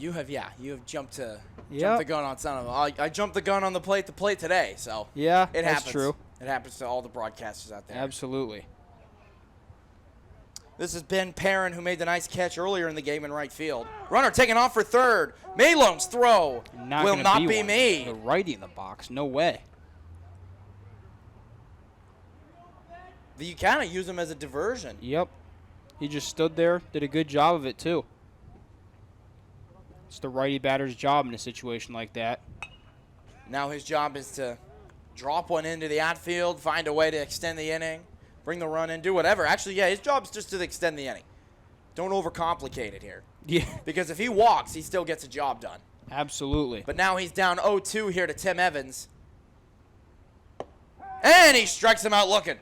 A: jumped the gun on some of them. I jumped the gun on the plate today, so
B: yeah,
A: it
B: that's
A: happens.
B: true.
A: It happens to all the broadcasters out there.
B: Absolutely.
A: This is Ben Perrin, who made the nice catch earlier in the game in right field. Runner taking off for third. Malone's throw will not be made.
B: The righty in the box, no way.
A: You kind of use him as a diversion.
B: Yep. He just stood there, did a good job of it too. It's the righty batter's job in a situation like that.
A: Now his job is to drop one into the outfield, find a way to extend the inning, bring the run in, do whatever. Actually, yeah, his job is just to extend the inning. Don't overcomplicate it here.
B: Yeah.
A: Because if he walks, he still gets a job done.
B: Absolutely.
A: But now he's down 0-2 here to Tim Evans. And he strikes him out looking.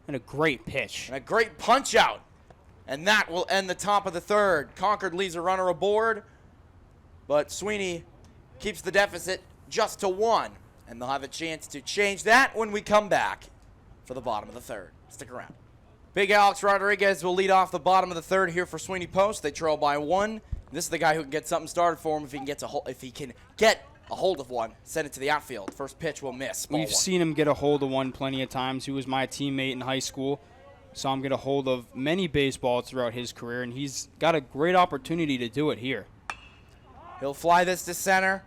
B: And a great pitch.
A: And a great punch out. And that will end the top of the third. Concord leaves a runner aboard, but Sweeney keeps the deficit just to 1. And they'll have a chance to change that when we come back for the bottom of the third. Stick around. Big Alex Rodriguez will lead off the bottom of the third here for Sweeney Post. They trail by 1. This is the guy who can get something started for him if he can get a hold of one, send it to the outfield. First pitch will miss.
B: We've seen him get a hold of one plenty of times. He was my teammate in high school. Saw him get a hold of many baseballs throughout his career, and he's got a great opportunity to do it here.
A: He'll fly this to center.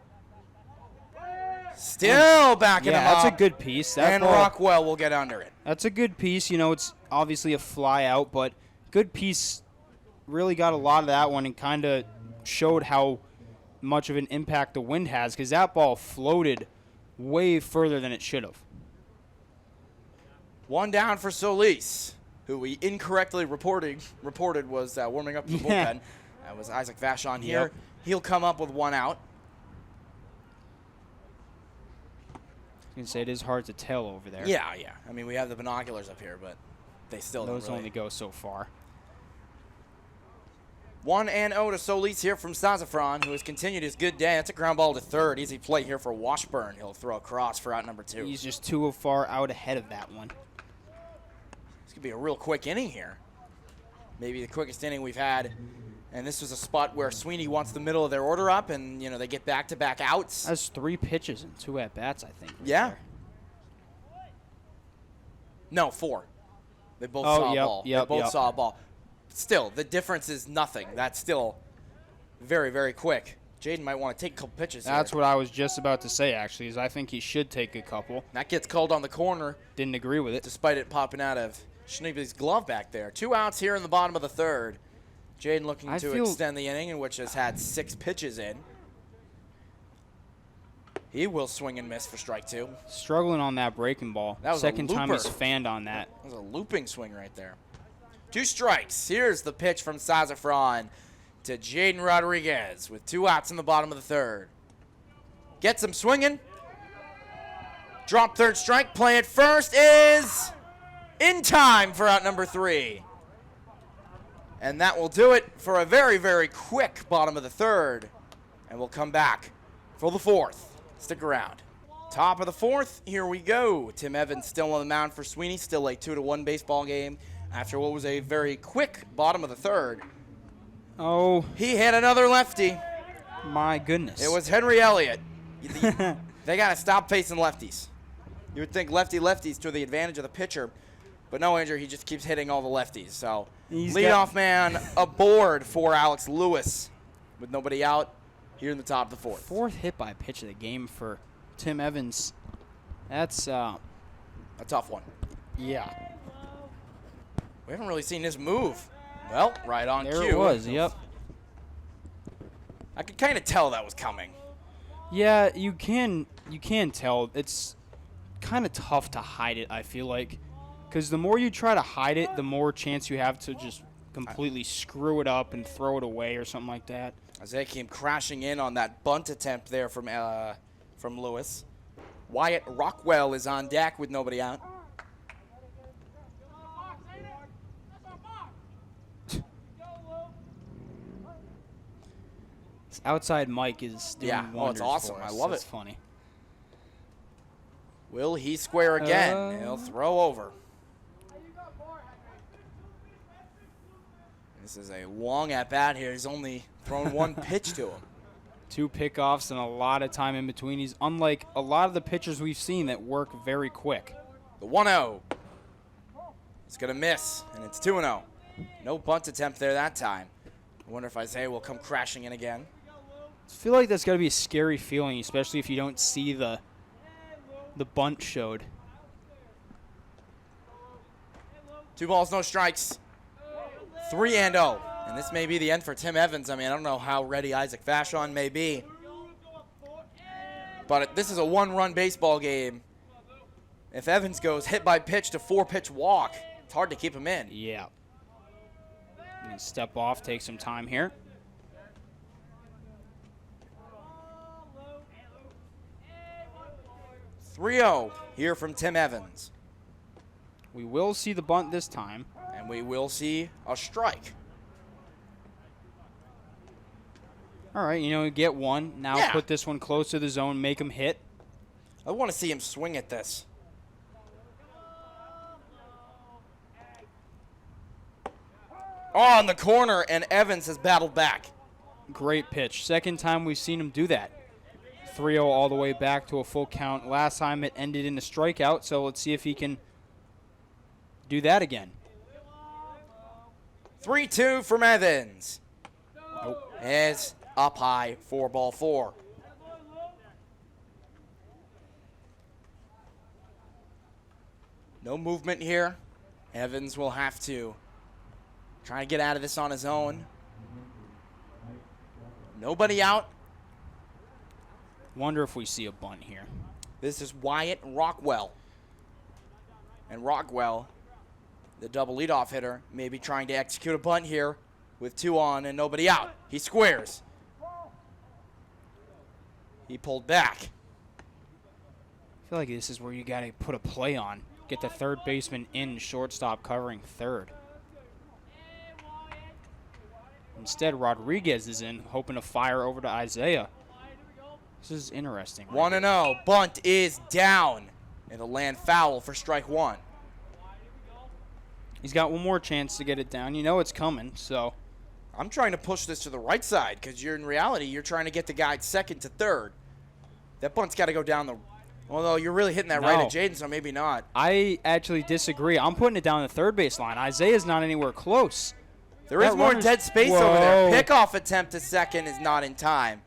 A: Still backing him up.
B: That's a good piece.
A: And Rockwell will get under it.
B: That's a good piece. You know, it's obviously a fly out, but good piece. Really got a lot of that one and kind of showed how much of an impact the wind has, because that ball floated way further than it should have.
A: 1 down for Solis, who we incorrectly reported was warming up the bullpen. That was Isaac Vachon here.
B: Yep.
A: He'll come up with 1 out.
B: You can say it is hard to tell over there.
A: Yeah. I mean, we have the binoculars up here, but they still don't
B: Those
A: really.
B: only go so far.
A: 1-0 to Solis here from Sazafran, who has continued his good day. That's a ground ball to third. Easy play here for Washburn. He'll throw across for out number 2.
B: He's just too far out ahead of that one.
A: This could be a real quick inning here. Maybe the quickest inning we've had. And this was a spot where Sweeney wants the middle of their order up, and, they get back-to-back outs.
B: That's 3 pitches and 2 at-bats, I think.
A: Yeah.
B: There.
A: No, 4. They both saw a ball.
B: They
A: both saw a ball. Still, the difference is nothing. That's still very, very quick. Jaden might want to take a couple pitches
B: That's
A: here.
B: what I was just about to say, actually, is I think he should take a couple.
A: That gets called on the corner.
B: Didn't agree with it.
A: Despite it popping out of Schneebly's glove back there. 2 outs here in the bottom of the third. Jaden looking to extend the inning, in which has had 6 pitches in. He will swing and miss for strike 2.
B: Struggling on that breaking ball.
A: That was a
B: Second time
A: looper.
B: he's fanned on that.
A: That was a looping swing right there. 2 strikes. Here's the pitch from Sazafran to Jaden Rodriguez with 2 outs in the bottom of the 3rd. Gets him swinging. Drop 3rd strike. Play at first is in time for out number 3. And that will do it for a very, very quick bottom of the 3rd. And we'll come back for the 4th. Stick around. Top of the 4th, here we go. Tim Evans still on the mound for Sweeney. Still a 2-1 baseball game after what was a very quick bottom of the 3rd.
B: Oh,
A: He hit another lefty.
B: my goodness.
A: It was Henry Elliott. They got to stop facing lefties. You would think lefties to the advantage of the pitcher. But no, Andrew, he just keeps hitting all the lefties. So leadoff man aboard for Alex Lewis with nobody out here in the top of the 4th.
B: 4th hit by pitch of the game for Tim Evans. That's,
A: A tough one.
B: yeah.
A: We haven't really seen this move. Well, right on
B: There
A: cue.
B: it was, yep.
A: I could kind of tell that was coming.
B: Yeah, you can tell. It's kind of tough to hide it, I feel like. Because the more you try to hide it, the more chance you have to just completely screw it up and throw it away or something like that.
A: Isaiah came crashing in on that bunt attempt there from Lewis. Wyatt Rockwell is on deck with nobody out.
B: This outside mic is doing
A: Yeah,
B: wonders
A: it's awesome.
B: for
A: I
B: us.
A: love
B: That's
A: it.
B: funny.
A: Will he square again? He'll throw over. This is a long at-bat here. He's only thrown 1 pitch to him.
B: 2 pickoffs and a lot of time in between. He's unlike a lot of the pitchers we've seen that work very quick.
A: The 1-0. It's going to miss, and it's 2-0. No bunt attempt there that time. I wonder if Isaiah will come crashing in again.
B: I feel like that's got to be a scary feeling, especially if you don't see the bunt showed.
A: 2 balls, no strikes. 3-0. And this may be the end for Tim Evans. I mean, I don't know how ready Isaac Vashon may be. But this is a 1-run baseball game. If Evans goes hit by pitch to 4-pitch walk, it's hard to keep him in.
B: Yeah. You can step off, take some time here.
A: .3-0 here from Tim Evans.
B: We will see the bunt this time.
A: And we will see a strike.
B: All right, get one. Now
A: Yeah.
B: put this one close to the zone, make him hit.
A: I want to see him swing at this. Oh, in the corner, and Evans has battled back.
B: Great pitch. Second time we've seen him do that. 3-0 all the way back to a full count. Last time it ended in a strikeout, so let's see if he can do that again.
A: 3-2 from Evans.
B: Nope.
A: Is up high, 4-4. No movement here. Evans will have to try to get out of this on his own. Nobody out.
B: Wonder if we see a bunt here.
A: This is Wyatt Rockwell. And Rockwell, the double leadoff hitter, may be trying to execute a bunt here with 2 on and nobody out. He squares. He pulled back.
B: I feel like this is where you got to put a play on. Get the third baseman in, shortstop covering third. Instead, Rodriguez is in, hoping to fire over to Isaiah. This is interesting.
A: 1-0. Bunt is down. It'll land foul for strike 1.
B: He's got one more chance to get it down. You know it's coming, so.
A: I'm trying to push this to the right side because in reality, you're trying to get the guy second to third. That bunt's got to go down the. Although you're really hitting that right at Jaden, so maybe not.
B: I actually disagree. I'm putting it down the third base line. Isaiah's not anywhere close.
A: There is more dead space over there. Pickoff attempt to second is not in time.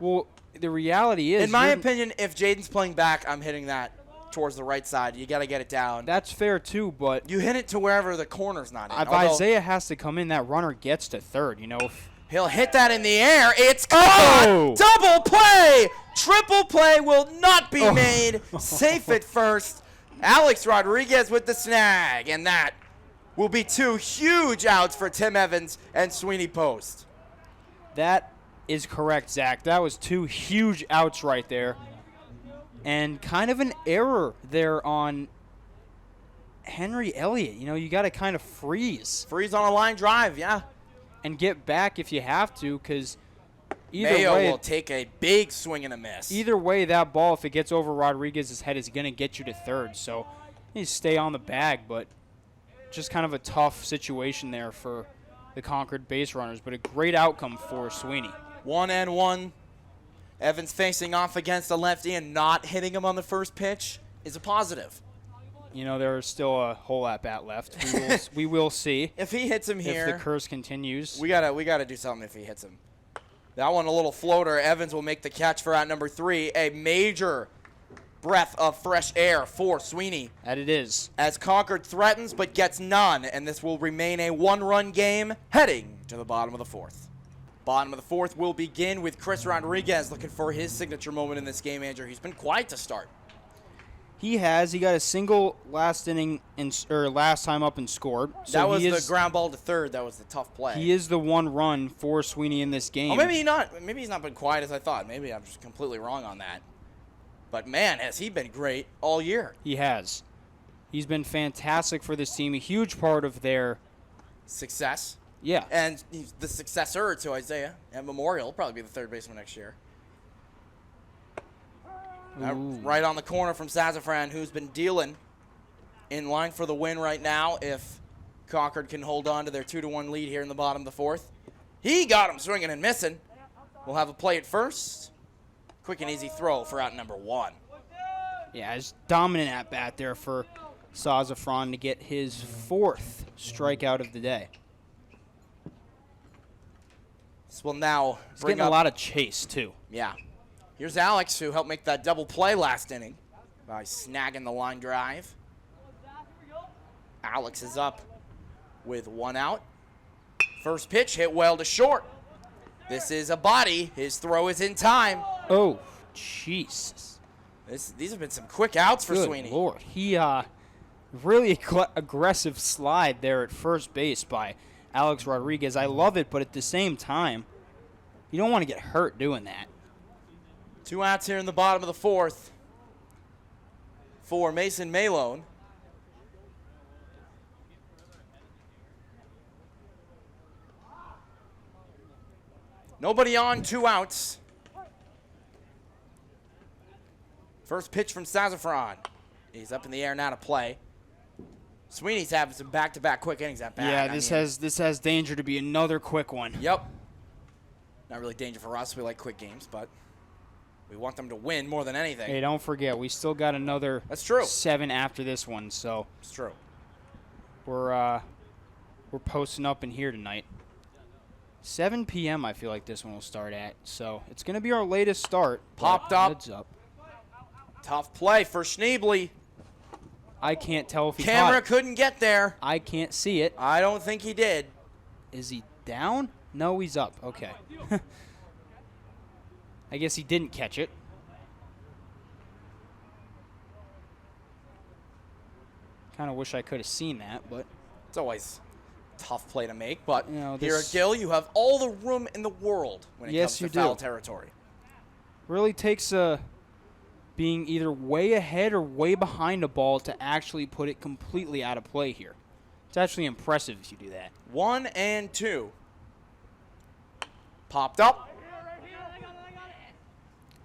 B: Well, the reality is.
A: In my opinion, if Jaden's playing back, I'm hitting that towards the right side. You got to get it down.
B: That's fair, too, but.
A: You hit it to wherever the corner's not in.
B: If Isaiah has to come in, that runner gets to third.
A: He'll hit that in the air. It's caught.
B: Oh!
A: Double play. Triple play will not be made. Safe at first. Alex Rodriguez with the snag. And that will be 2 huge outs for Tim Evans and Sweeney Post.
B: That is correct, Zach. That was 2 huge outs right there. And kind of an error there on Henry Elliott. You know, you got to kind of freeze.
A: Freeze on a line drive, yeah.
B: And get back if you have to, because either
A: Mayo
B: way,
A: will take a big swing and a miss.
B: either way, that ball, if it gets over Rodriguez's head, is going to get you to third. So you stay on the bag, but just kind of a tough situation there for the Concord base runners, but a great outcome for Sweeney.
A: 1-1. Evans facing off against the lefty and not hitting him on the first pitch is a positive.
B: You know, there's still a whole at-bat left. We will see
A: If he hits him here,
B: if the curse continues.
A: we gotta do something if he hits him. That one a little floater. Evans will make the catch for out number 3. A major breath of fresh air for Sweeney.
B: That it is.
A: As Concord threatens but gets none, and this will remain a 1-run game heading to the bottom of the 4th. Bottom of the 4th will begin with Chris Rodriguez looking for his signature moment in this game, Andrew. He's been quiet to start.
B: He got a single last inning last time up and scored. So
A: That was the ground ball to third. That was the tough play.
B: He is the one run for Sweeney in this game.
A: Oh, maybe not. Maybe he's not been quiet as I thought. Maybe I'm just completely wrong on that. But man, has he been great all year.
B: He has. He's been fantastic for this team. A huge part of their
A: Success.
B: yeah.
A: And he's the successor to Isaiah at Memorial. He'll probably be the third baseman next year. Right on the corner from Sazafran, who's been dealing in line for the win right now if Concord can hold on to their 2-1 lead here in the bottom of the 4th. He got him swinging and missing. We'll have a play at first. Quick and easy throw for out number 1.
B: Yeah, it's dominant at bat there for Sazafran to get his 4th strikeout of the day.
A: This will now
B: He's
A: bring
B: getting
A: up
B: a lot of chase too.
A: Yeah. Here's Alex, who helped make that double play last inning by snagging the line drive. Alex is up with 1 out. First pitch hit well to short. This is a body. His throw is in time.
B: Oh, Jesus.
A: These have been some quick outs for
B: Good
A: Sweeney.
B: Lord. He really aggressive slide there at first base by Alex Rodriguez. I love it, but at the same time, you don't want to get hurt doing that.
A: 2 outs here in the bottom of the 4th for Mason Malone. Nobody on, 2 outs. First pitch from Sazafran. He's up in the air now to play. Sweeney's having some back-to-back quick innings at bat.
B: Yeah, this has danger to be another quick one.
A: Yep. Not really danger for us. We like quick games, but we want them to win more than anything.
B: Hey, don't forget, we still got another
A: That's true.
B: 7 after this one, so
A: It's true.
B: we're posting up in here tonight. 7 p.m. I feel like this one will start at, so it's going to be our latest start.
A: Popped up.
B: Heads up.
A: Tough play for Schneebly.
B: I can't tell if he
A: Camera
B: caught it.
A: couldn't get there.
B: I can't see it.
A: I don't think he did.
B: Is he down? No, he's up. Okay. I guess he didn't catch it. Kind of wish I could have seen that, but
A: It's always a tough play to make, but
B: You know,
A: here at
B: this-
A: Gill, you have all the room in the world when it
B: Yes,
A: comes to
B: you
A: foul
B: do.
A: territory.
B: really takes being either way ahead or way behind a ball to actually put it completely out of play here. It's actually impressive if you do that.
A: 1-2. Popped up.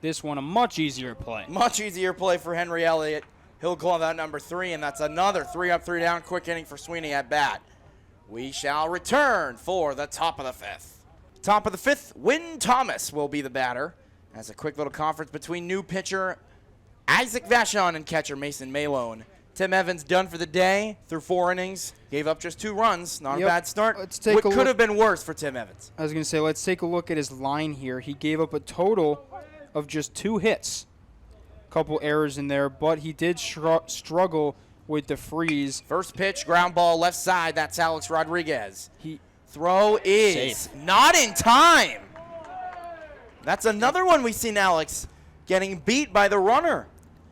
B: This one a much easier play.
A: Much easier play for Henry Elliott. He'll glove out number 3, and that's another 3 up, 3 down quick inning for Sweeney at bat. We shall return for the top of the 5th. Top of the 5th, Wynn Thomas will be the batter. As a quick little conference between new pitcher Isaac Vachon and catcher Mason Malone. Tim Evans done for the day through 4 innings. Gave up just 2 runs. Not a bad start.
B: Let's take
A: what
B: a
A: could
B: look.
A: have been worse for Tim Evans.
B: I was going to say, let's take a look at his line here. He gave up a total of just 2 hits. Couple errors in there, but he did struggle with the freeze.
A: First pitch, ground ball left side. That's Alex Rodriguez.
B: He
A: Throw is
B: Safe.
A: not in time. That's another one we've seen Alex getting beat by the runner.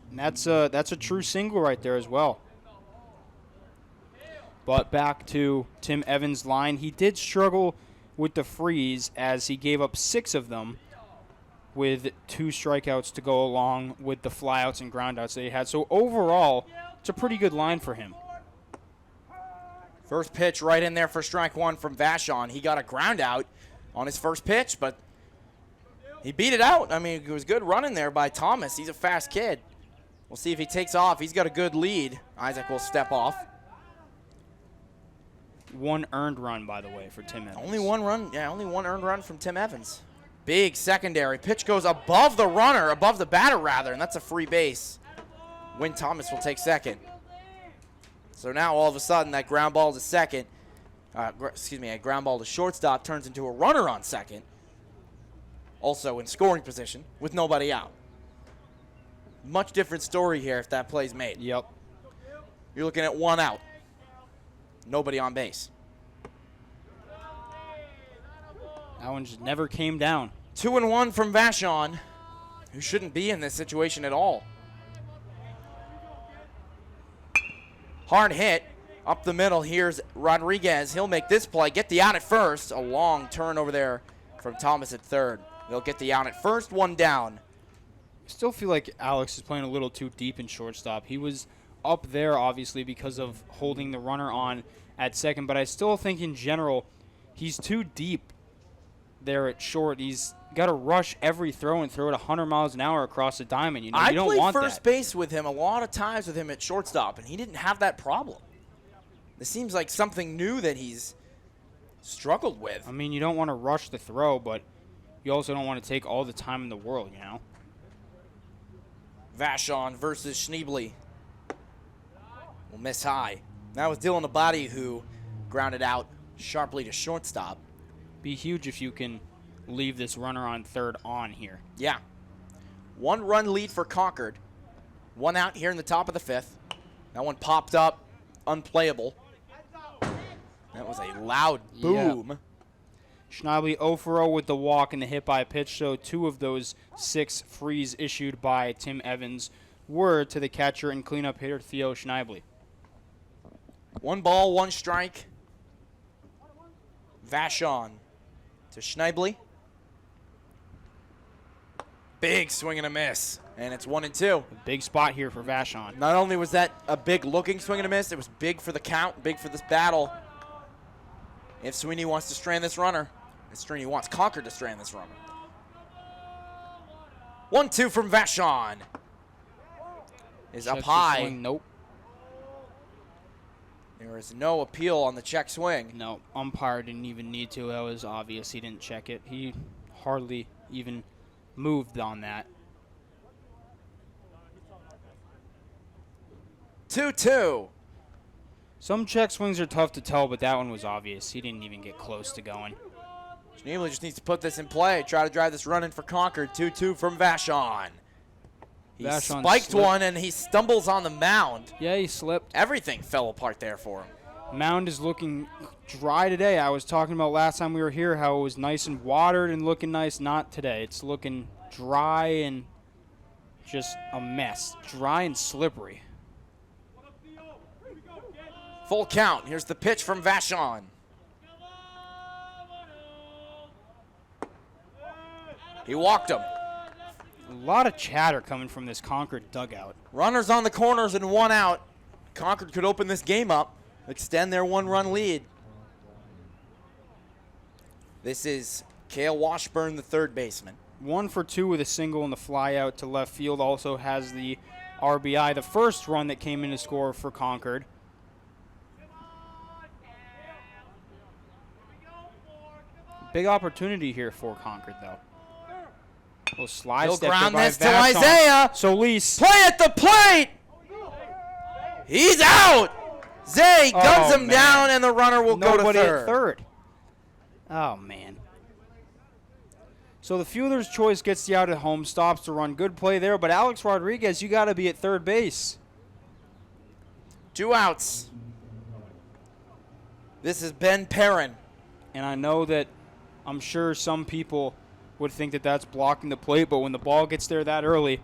B: And that's a true single right there as well. But back to Tim Evans' line. He did struggle with the freeze as he gave up 6 of them with 2 strikeouts to go along with the flyouts and groundouts that he had. So overall, it's a pretty good line for him.
A: First pitch right in there for strike 1 from Vashon. He got a ground out on his first pitch, but he beat it out. I mean, it was good running there by Thomas. He's a fast kid. We'll see if he takes off. He's got a good lead. Isaac will step off.
B: 1 earned run, by the way, for Tim Evans.
A: Only 1 run. Yeah, only 1 earned run from Tim Evans. Big secondary. Pitch goes above the runner, above the batter, rather, and that's a free base. Wynn Thomas will take second. So now, all of a sudden, that ground ball to second, a ground ball to shortstop turns into a runner on second. Also in scoring position with nobody out. Much different story here if that play's made.
B: Yep.
A: You're looking at 1 out. Nobody on base.
B: That one just never came down.
A: 2-1 from Vashon, who shouldn't be in this situation at all. Hard hit up the middle. Here's Rodriguez. He'll make this play. Get the out at first. A long turn over there from Thomas at third. They'll get the out at first. 1 down.
B: I still feel like Alex is playing a little too deep in shortstop. He was up there, obviously, because of holding the runner on at second, but I still think in general he's too deep there at short. He's got to rush every throw and throw it 100 miles an hour across the diamond. You know, you don't want that.
A: I played first base with him a lot of times with him at shortstop, and he didn't have that problem. This seems like something new that he's struggled with.
B: I mean, you don't want to rush the throw, but you also don't want to take all the time in the world, you know?
A: Vashon versus Schneebly. Will miss high. That was Dylan Abadi who grounded out sharply to shortstop.
B: Be huge if you can leave this runner on third on here.
A: Yeah. 1 run lead for Concord. 1 out here in the top of the 5th. That one popped up, unplayable. That was a loud boom.
B: Yep. Schneibly 0 for 0 with the walk and the hit by a pitch, so 2 of those 6 frees issued by Tim Evans were to the catcher and cleanup hitter Theo Schneibly.
A: 1 ball, 1 strike. Vashon to Schneibly. Big swing and a miss, and it's 1-2.
B: A big spot here for Vashon.
A: Not only was that a big looking swing and a miss, it was big for the count, big for this battle. If Sweeney wants to strand this runner, and Sweeney wants Concord to strand this runner. 1-2 from Vashon. Is up
B: Checks the
A: high.
B: swing. Nope.
A: There is no appeal on the check swing.
B: No, umpire didn't even need to. That was obvious. He didn't check it. He hardly even moved on that.
A: 2-2.
B: Some check swings are tough to tell, but that one was obvious. He didn't even get close to going.
A: Schneebly just needs to put this in play. Try to drive this run in for Concord. 2-2 from Vashon. He
B: Vashon
A: spiked
B: slipped.
A: one, and he stumbles on the mound.
B: Yeah, he slipped.
A: Everything fell apart there for him.
B: Mound is looking dry today. I was talking about last time we were here how it was nice and watered and looking nice. Not today. It's looking dry and just a mess. Dry and slippery.
A: Full count. Here's the pitch from Vashon. He walked him.
B: A lot of chatter coming from this Concord dugout.
A: Runners on the corners and 1 out. Concord could open this game up, extend their 1-run lead. This is Cale Washburn, the third baseman.
B: 1 for 2 with a single and the fly out to left field. Also has the RBI, the first run that came in to score for Concord. Big opportunity here for Concord, though. Little slide
A: He'll
B: step there
A: ground
B: by
A: this to
B: Vashon.
A: Isaiah.
B: Solis.
A: Play at the plate. He's out. Zay guns him
B: man.
A: down, and the runner will go to
B: Nobody
A: third.
B: at third. Oh, man. So the fielder's choice gets the out at home, stops the run. Good play there, but Alex Rodriguez, you got to be at third base.
A: 2 outs. This is Ben Perrin.
B: And I know that I'm sure some people would think that that's blocking the plate, but when the ball gets there that early, you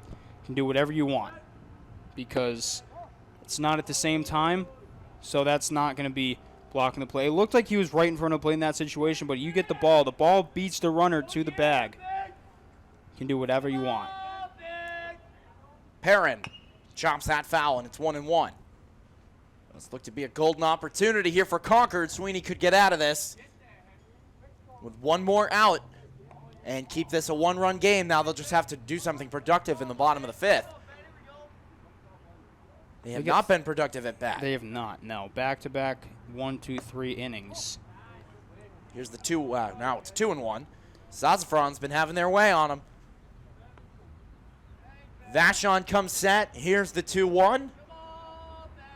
B: can do whatever you want because it's not at the same time, so that's not going to be blocking the play. It looked like he was right in front of the plate in that situation, but you get the ball beats the runner to the bag. You can do whatever you want.
A: Perrin chops that foul, and it's 1-1. Let's look to be a golden opportunity here for Concord. Sweeney could get out of this with one more out and keep this a one-run game. Now they'll just have to do something productive in the bottom of the fifth. They have not been productive at bat.
B: They have not, no. Back-to-back 1, 2, 3 innings.
A: Here's the two. Now it's 2-1. Sazafran's been having their way on him. Vachon comes set. Here's the 2-1.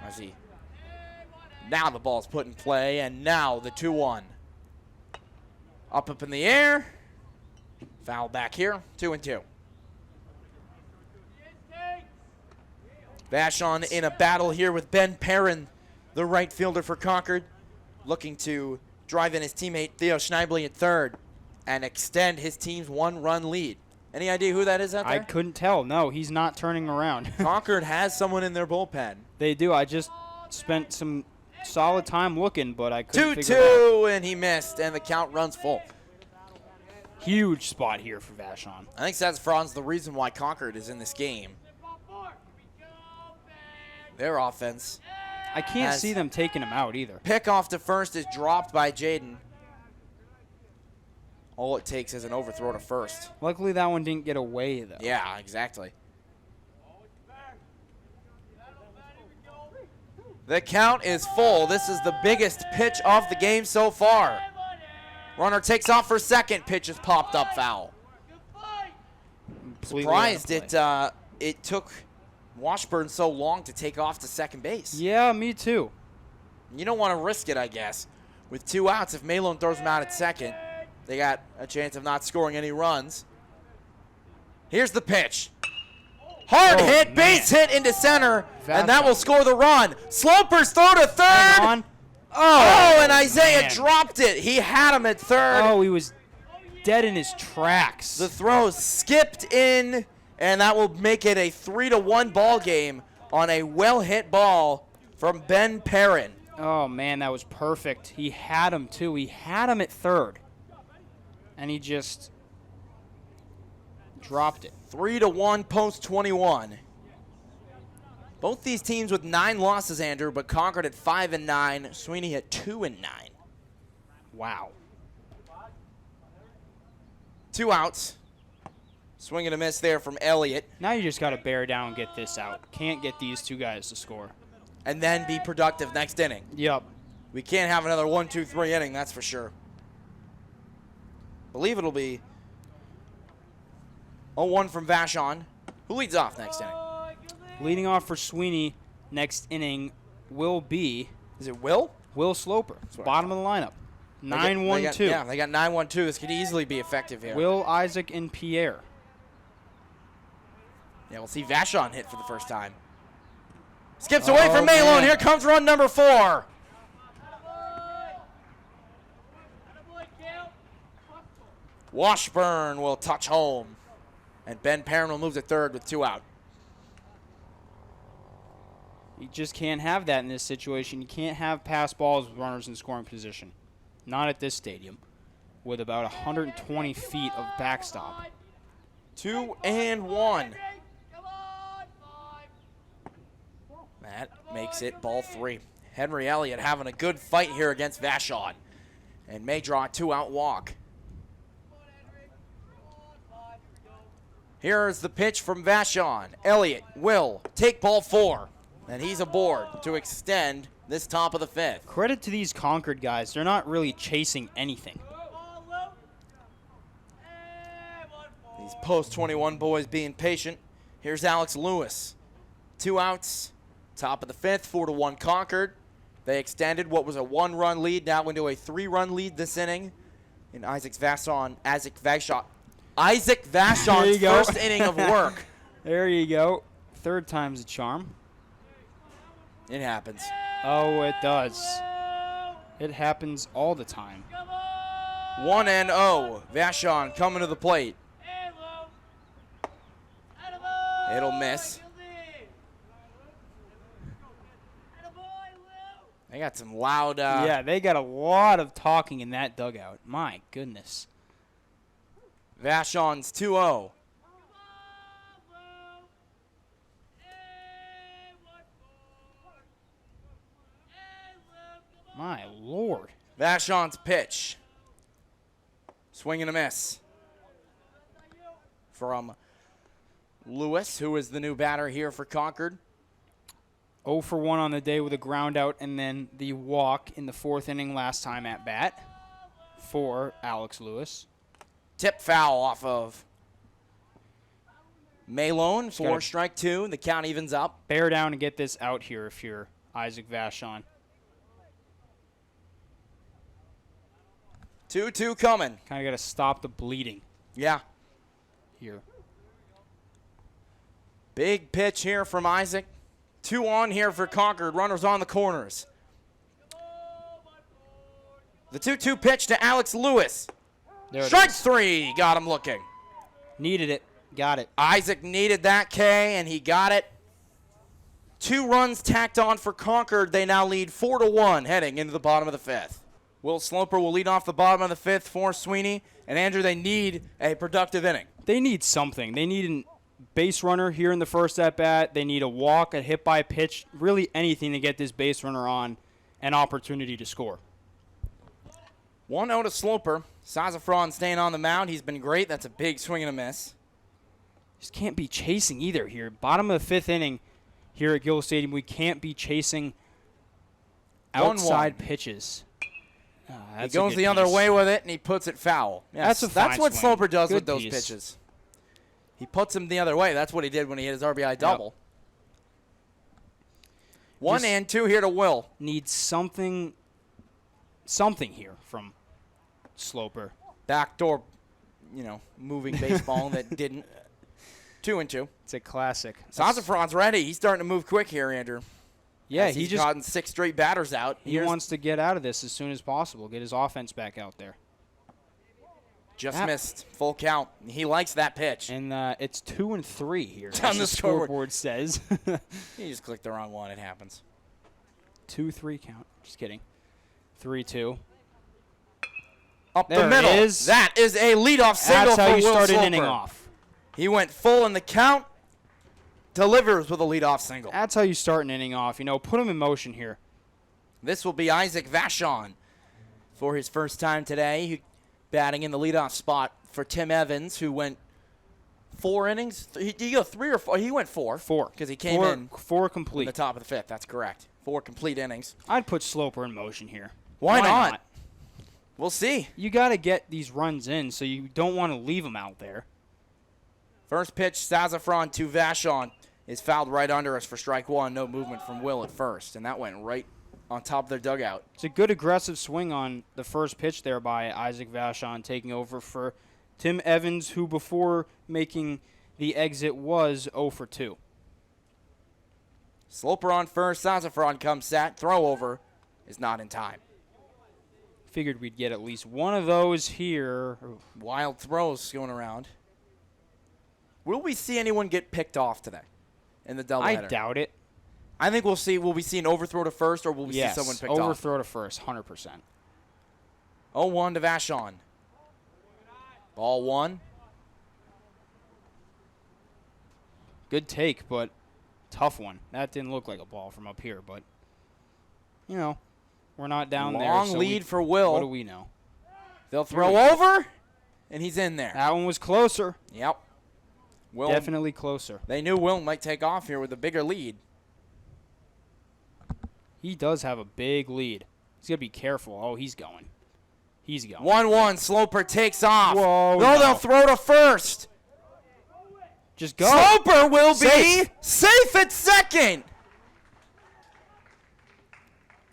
A: I see. Now the ball's put in play, and now the 2-1. Up in the air. Foul back here. 2-2. Vachon in a battle here with Ben Perrin, the right fielder for Concord, looking to drive in his teammate Theo Schneibly at third and extend his team's one-run lead. Any idea who that is out there?
B: I couldn't tell. No, he's not turning around.
A: Concord has someone in their bullpen.
B: They do. I just spent some solid time looking, but I couldn't figure it
A: 2-2, and he missed, and the count runs full.
B: out. Huge spot here for Vachon.
A: I think Sazafran's the reason why Concord is in this game. Their offense.
B: I can't see them taking him out either.
A: Pickoff to first is dropped by Jaden. All it takes is an overthrow to first.
B: Luckily, that one didn't get away, though.
A: Yeah, exactly. The count is full. This is the biggest pitch of the game so far. Runner takes off for second. Pitch is popped up foul. Surprised it took Washburn so long to take off to second base.
B: Yeah, me too.
A: You don't want to risk it, I guess. With 2 outs, if Malone throws him out at second, they got a chance of not scoring any runs. Here's the pitch. Hard hit, base hit into center, and that will score the run. Sloper's throw to third.
B: Hang on.
A: Oh, and Isaiah dropped it. He had him at third.
B: Oh, he was dead in his tracks.
A: The throw skipped in, and that will make it a 3-1 ball game on a well-hit ball from Ben Perrin.
B: Oh, man, that was perfect. He had him, too. He had him at third, and he just dropped it.
A: 3-1 post 21. Both these teams with 9 losses, Andrew, but Concord at 5-9, Sweeney at 2-9.
B: Wow.
A: 2 outs. Swing and a miss there from Elliott.
B: Now you just got to bear down and get this out. Can't get these 2 guys to score.
A: And then be productive next inning.
B: Yep.
A: We can't have another 1-2-3 inning, that's for sure. Believe it'll be 0-1 from Vachon. Who leads off next inning?
B: Leading off for Sweeney next inning will be...
A: Is it Will?
B: Will Sloper. Bottom of the lineup. 9-1-2.
A: Yeah, they got 9-1-2. This could easily be effective here.
B: Will, Isaac, and Pierre.
A: Yeah, we'll see Vachon hit for the first time. Skips away from Malone.
B: Man.
A: Here comes run number 4. Washburn will touch home. And Ben Perrin will move to third with 2 out.
B: You just can't have that in this situation. You can't have pass balls with runners in scoring position. Not at this stadium with about 120 feet of backstop.
A: 2-1. That makes it ball 3. Henry Elliott having a good fight here against Vachon and may draw a 2-out walk. Here's the pitch from Vachon. Elliott will take ball 4, and he's aboard to extend this top of the 5th.
B: Credit to these Concord guys. They're not really chasing anything.
A: These post-21 boys being patient. Here's Alex Lewis. 2 outs, top of the 5th, 4-1 Concord. They extended what was a 1-run lead now into a 3-run lead this inning in Isaac Vachon's first inning of work.
B: There you go. Third time's a charm.
A: It happens.
B: Oh, it does. It happens all the time.
A: 1-0. Vashon coming to the plate. It'll miss. They got some loud...
B: yeah, they got a lot of talking in that dugout. My goodness.
A: Vashon's 2-0.
B: My Lord.
A: Vashon's pitch. Swing and a miss. From Lewis, who is the new batter here for Concord.
B: 0 for 1 on the day with a ground out and then the walk in the 4th inning last time at bat for Alex Lewis.
A: Tip foul off of Malone for strike 2. The count evens up.
B: Bear down and get this out here if you're Isaac Vashon.
A: 2-2 coming.
B: Kind of got to stop the bleeding
A: Yeah.
B: here.
A: Big pitch here from Isaac. 2 on here for Concord. Runners on the corners. The 2-2 pitch to Alex Lewis.
B: There it
A: Strike
B: is.
A: 3. Got him looking.
B: Needed it. Got it.
A: Isaac needed that K, and he got it. 2 runs tacked on for Concord. They now lead 4-1 heading into the bottom of the 5th. Will Sloper will lead off the bottom of the 5th for Sweeney. And Andrew, they need a productive inning.
B: They need something. They need a base runner here in the first at-bat. They need a walk, a hit by pitch, really anything to get this base runner on an opportunity to score.
A: 1-0 to Sloper. Sazafran staying on the mound. He's been great. That's a big swing and a miss.
B: Just can't be chasing either here. Bottom of the 5th inning here at Gill Stadium, we can't be chasing outside
A: 1-1.
B: pitches.
A: He goes the other way with it, and he puts it foul. Yes,
B: That's
A: what
B: swing.
A: Sloper does
B: Good
A: with those
B: piece.
A: pitches. He puts him the other way. That's what he did when he hit his RBI double. 1-2 here to Will.
B: Needs something here from Sloper.
A: Backdoor, moving baseball that didn't. 2-2.
B: It's a classic.
A: Sazafran's ready. He's starting to move quick here, Andrew.
B: Yeah,
A: He's gotten 6 straight batters out.
B: He wants to get out of this as soon as possible, get his offense back out there.
A: Just missed. Full count. He likes that pitch.
B: And it's 2-3 here.
A: On
B: as
A: the
B: scoreboard says.
A: You just clicked the wrong one. It happens.
B: 2-3 count. Just kidding. 3-2.
A: Up
B: There
A: the middle.
B: it is.
A: That is a leadoff single
B: That's how
A: for
B: you
A: Will
B: start an
A: Sloper.
B: inning off.
A: He went full in the count. Delivers with a leadoff single.
B: That's how you start an inning off. Put him in motion here.
A: This will be Isaac Vashon for his first time today. Batting in the leadoff spot for Tim Evans, who went 4 innings. Did he go 3 or 4? He went 4.
B: 4.
A: Because he came in
B: 4
A: in
B: complete.
A: the top of the 5th. That's correct. 4 complete innings.
B: I'd put Sloper in motion here.
A: Why not? We'll see.
B: You got to get these runs in, so you don't want to leave them out there.
A: First pitch, Sazafran to Vashon is fouled right under us for strike 1. No movement from Will at first, and that went right on top of their dugout.
B: It's a good aggressive swing on the first pitch there by Isaac Vashon, taking over for Tim Evans, who before making the exit was 0 for 2.
A: Sloper on first. Sazafran comes set. Throw over is not in time.
B: Figured we'd get at least one of those here.
A: Wild throws going around. Will we see anyone get picked off today in the doubleheader?
B: I doubt it.
A: I think we'll see. Will we see an overthrow to first, or will we see someone picked off?
B: Overthrow to first, 100%.
A: 0-1 to Vashon. Ball 1.
B: Good take, but tough one. That didn't look like a ball from up here, but, we're not down there.
A: Long
B: so
A: lead for Will.
B: What do we know?
A: They'll throw over, and he's in there.
B: That one was closer.
A: Yep. Will,
B: Definitely closer.
A: They knew Will might take off here with a bigger lead.
B: He does have a big lead. He's got to be careful. Oh, he's going. He's going.
A: 1-1. Sloper takes off.
B: Whoa,
A: No,
B: no.
A: they'll throw to first.
B: Just go.
A: Sloper will
B: Safe.
A: be safe at second.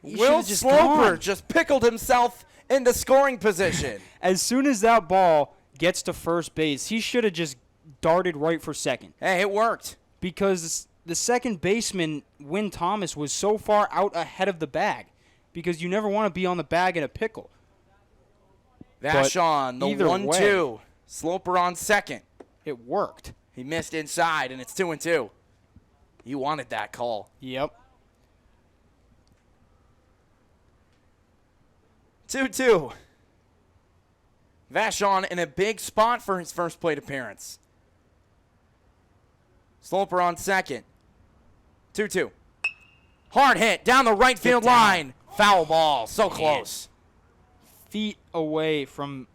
B: He
A: Will
B: should've just
A: Sloper
B: gone.
A: just pickled himself into scoring position.
B: As soon as that ball gets to first base, he should have just darted right for second.
A: Hey, it worked.
B: Because the second baseman, Wynn Thomas, was so far out ahead of the bag. Because you never want to be on the bag in a pickle.
A: Vashon, the
B: either
A: 1-2. Sloper on second.
B: It worked.
A: He missed inside, and it's 2-2. He wanted that call.
B: Yep.
A: 2-2. Vashon in a big spot for his first plate appearance. Sloper on second. 2-2. Hard hit down the right field line. Foul ball. So close.
B: Feet away from...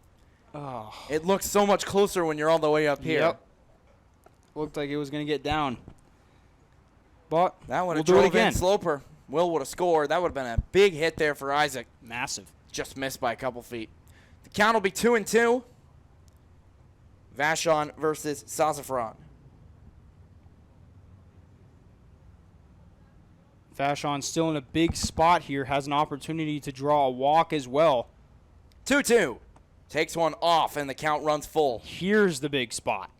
B: Oh.
A: It looks so much closer when you're all the way up here.
B: Yep. Looked like it was going to get down. But
A: That would
B: we'll
A: have
B: do it
A: drove
B: again.
A: in Sloper. Will would have scored. That would have been a big hit there for Isaac.
B: Massive.
A: Just missed by a couple feet. The count will be 2-2. Vashon versus Sazafran.
B: Vashon still in a big spot here. Has an opportunity to draw a walk as well.
A: 2-2. Takes one off, and the count runs full.
B: Here's the big spot.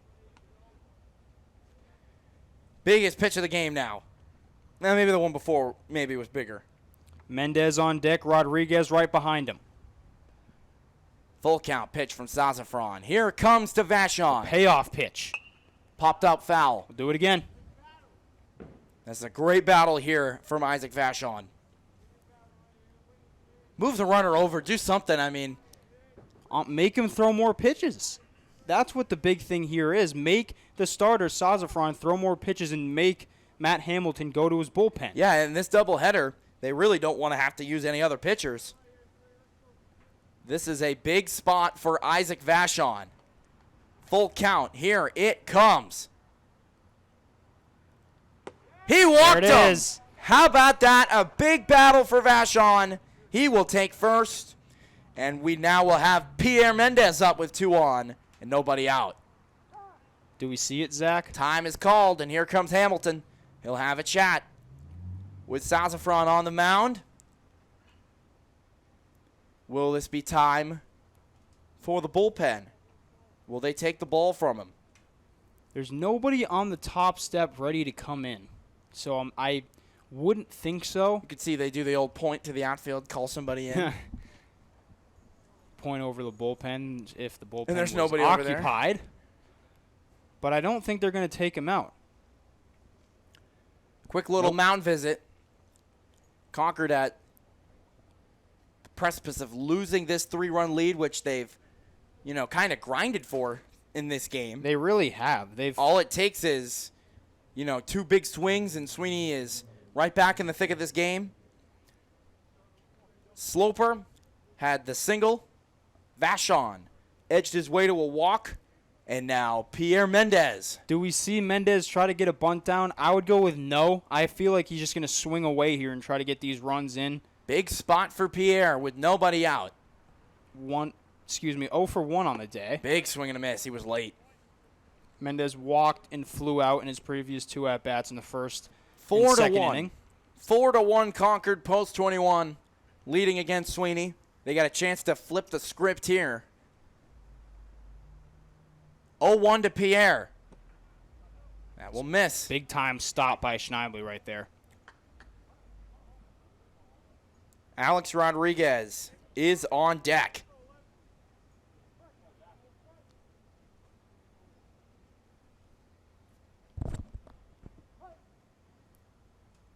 A: Biggest pitch of the game now. Now, maybe the one before maybe was bigger.
B: Mendez on deck. Rodriguez right behind him.
A: Full count pitch from Sazafran. Here it comes to Vashon.
B: Payoff pitch.
A: Popped up foul.
B: We'll do it again.
A: That's a great battle here from Isaac Vashon. Move the runner over. Do something. I mean,
B: Make him throw more pitches. That's what the big thing here is. Make the starter, Sazafran, throw more pitches and make Matt Hamilton go to his bullpen.
A: yeah, in this doubleheader, they really don't want to have to use any other pitchers. This is a big spot for Isaac Vashon. Full count. Here it comes. He walked
B: There it
A: him.
B: is.
A: How about that? A big battle for Vashon. He will take first. And we now will have Pierre Mendez up with 2 on and nobody out.
B: Do we see it, Zach?
A: Time is called, and here comes Hamilton. He'll have a chat with Sazafran on the mound. Will this be time for the bullpen? Will they take the ball from him?
B: There's nobody on the top step ready to come in. So I wouldn't think so.
A: You can see they do the old point to the outfield, call somebody in.
B: Point over the bullpen if the bullpen
A: And there's
B: was
A: nobody over there.
B: occupied. But I don't think they're going to take him out.
A: Quick little mound visit. Concord at the precipice of losing this 3-run lead, which they've, kind of grinded for in this game.
B: They really have.
A: All it takes is, 2 big swings, and Sweeney is right back in the thick of this game. Sloper had the single. Vashon edged his way to a walk. And now Pierre Mendez.
B: Do we see Mendez try to get a bunt down? I would go with no. I feel like he's just going to swing away here and try to get these runs in.
A: Big spot for Pierre with nobody out.
B: 0 for 1 on the day.
A: Big swing and a miss. He was late.
B: Mendez walked and flew out in his previous 2 at-bats in the first
A: 4
B: and
A: to
B: second
A: 1.
B: inning.
A: 4-1 Concord post 21, leading against Sweeney. They got a chance to flip the script here. 0-1 to Pierre. That will miss.
B: Big time stop by Schneibly right there.
A: Alex Rodriguez is on deck.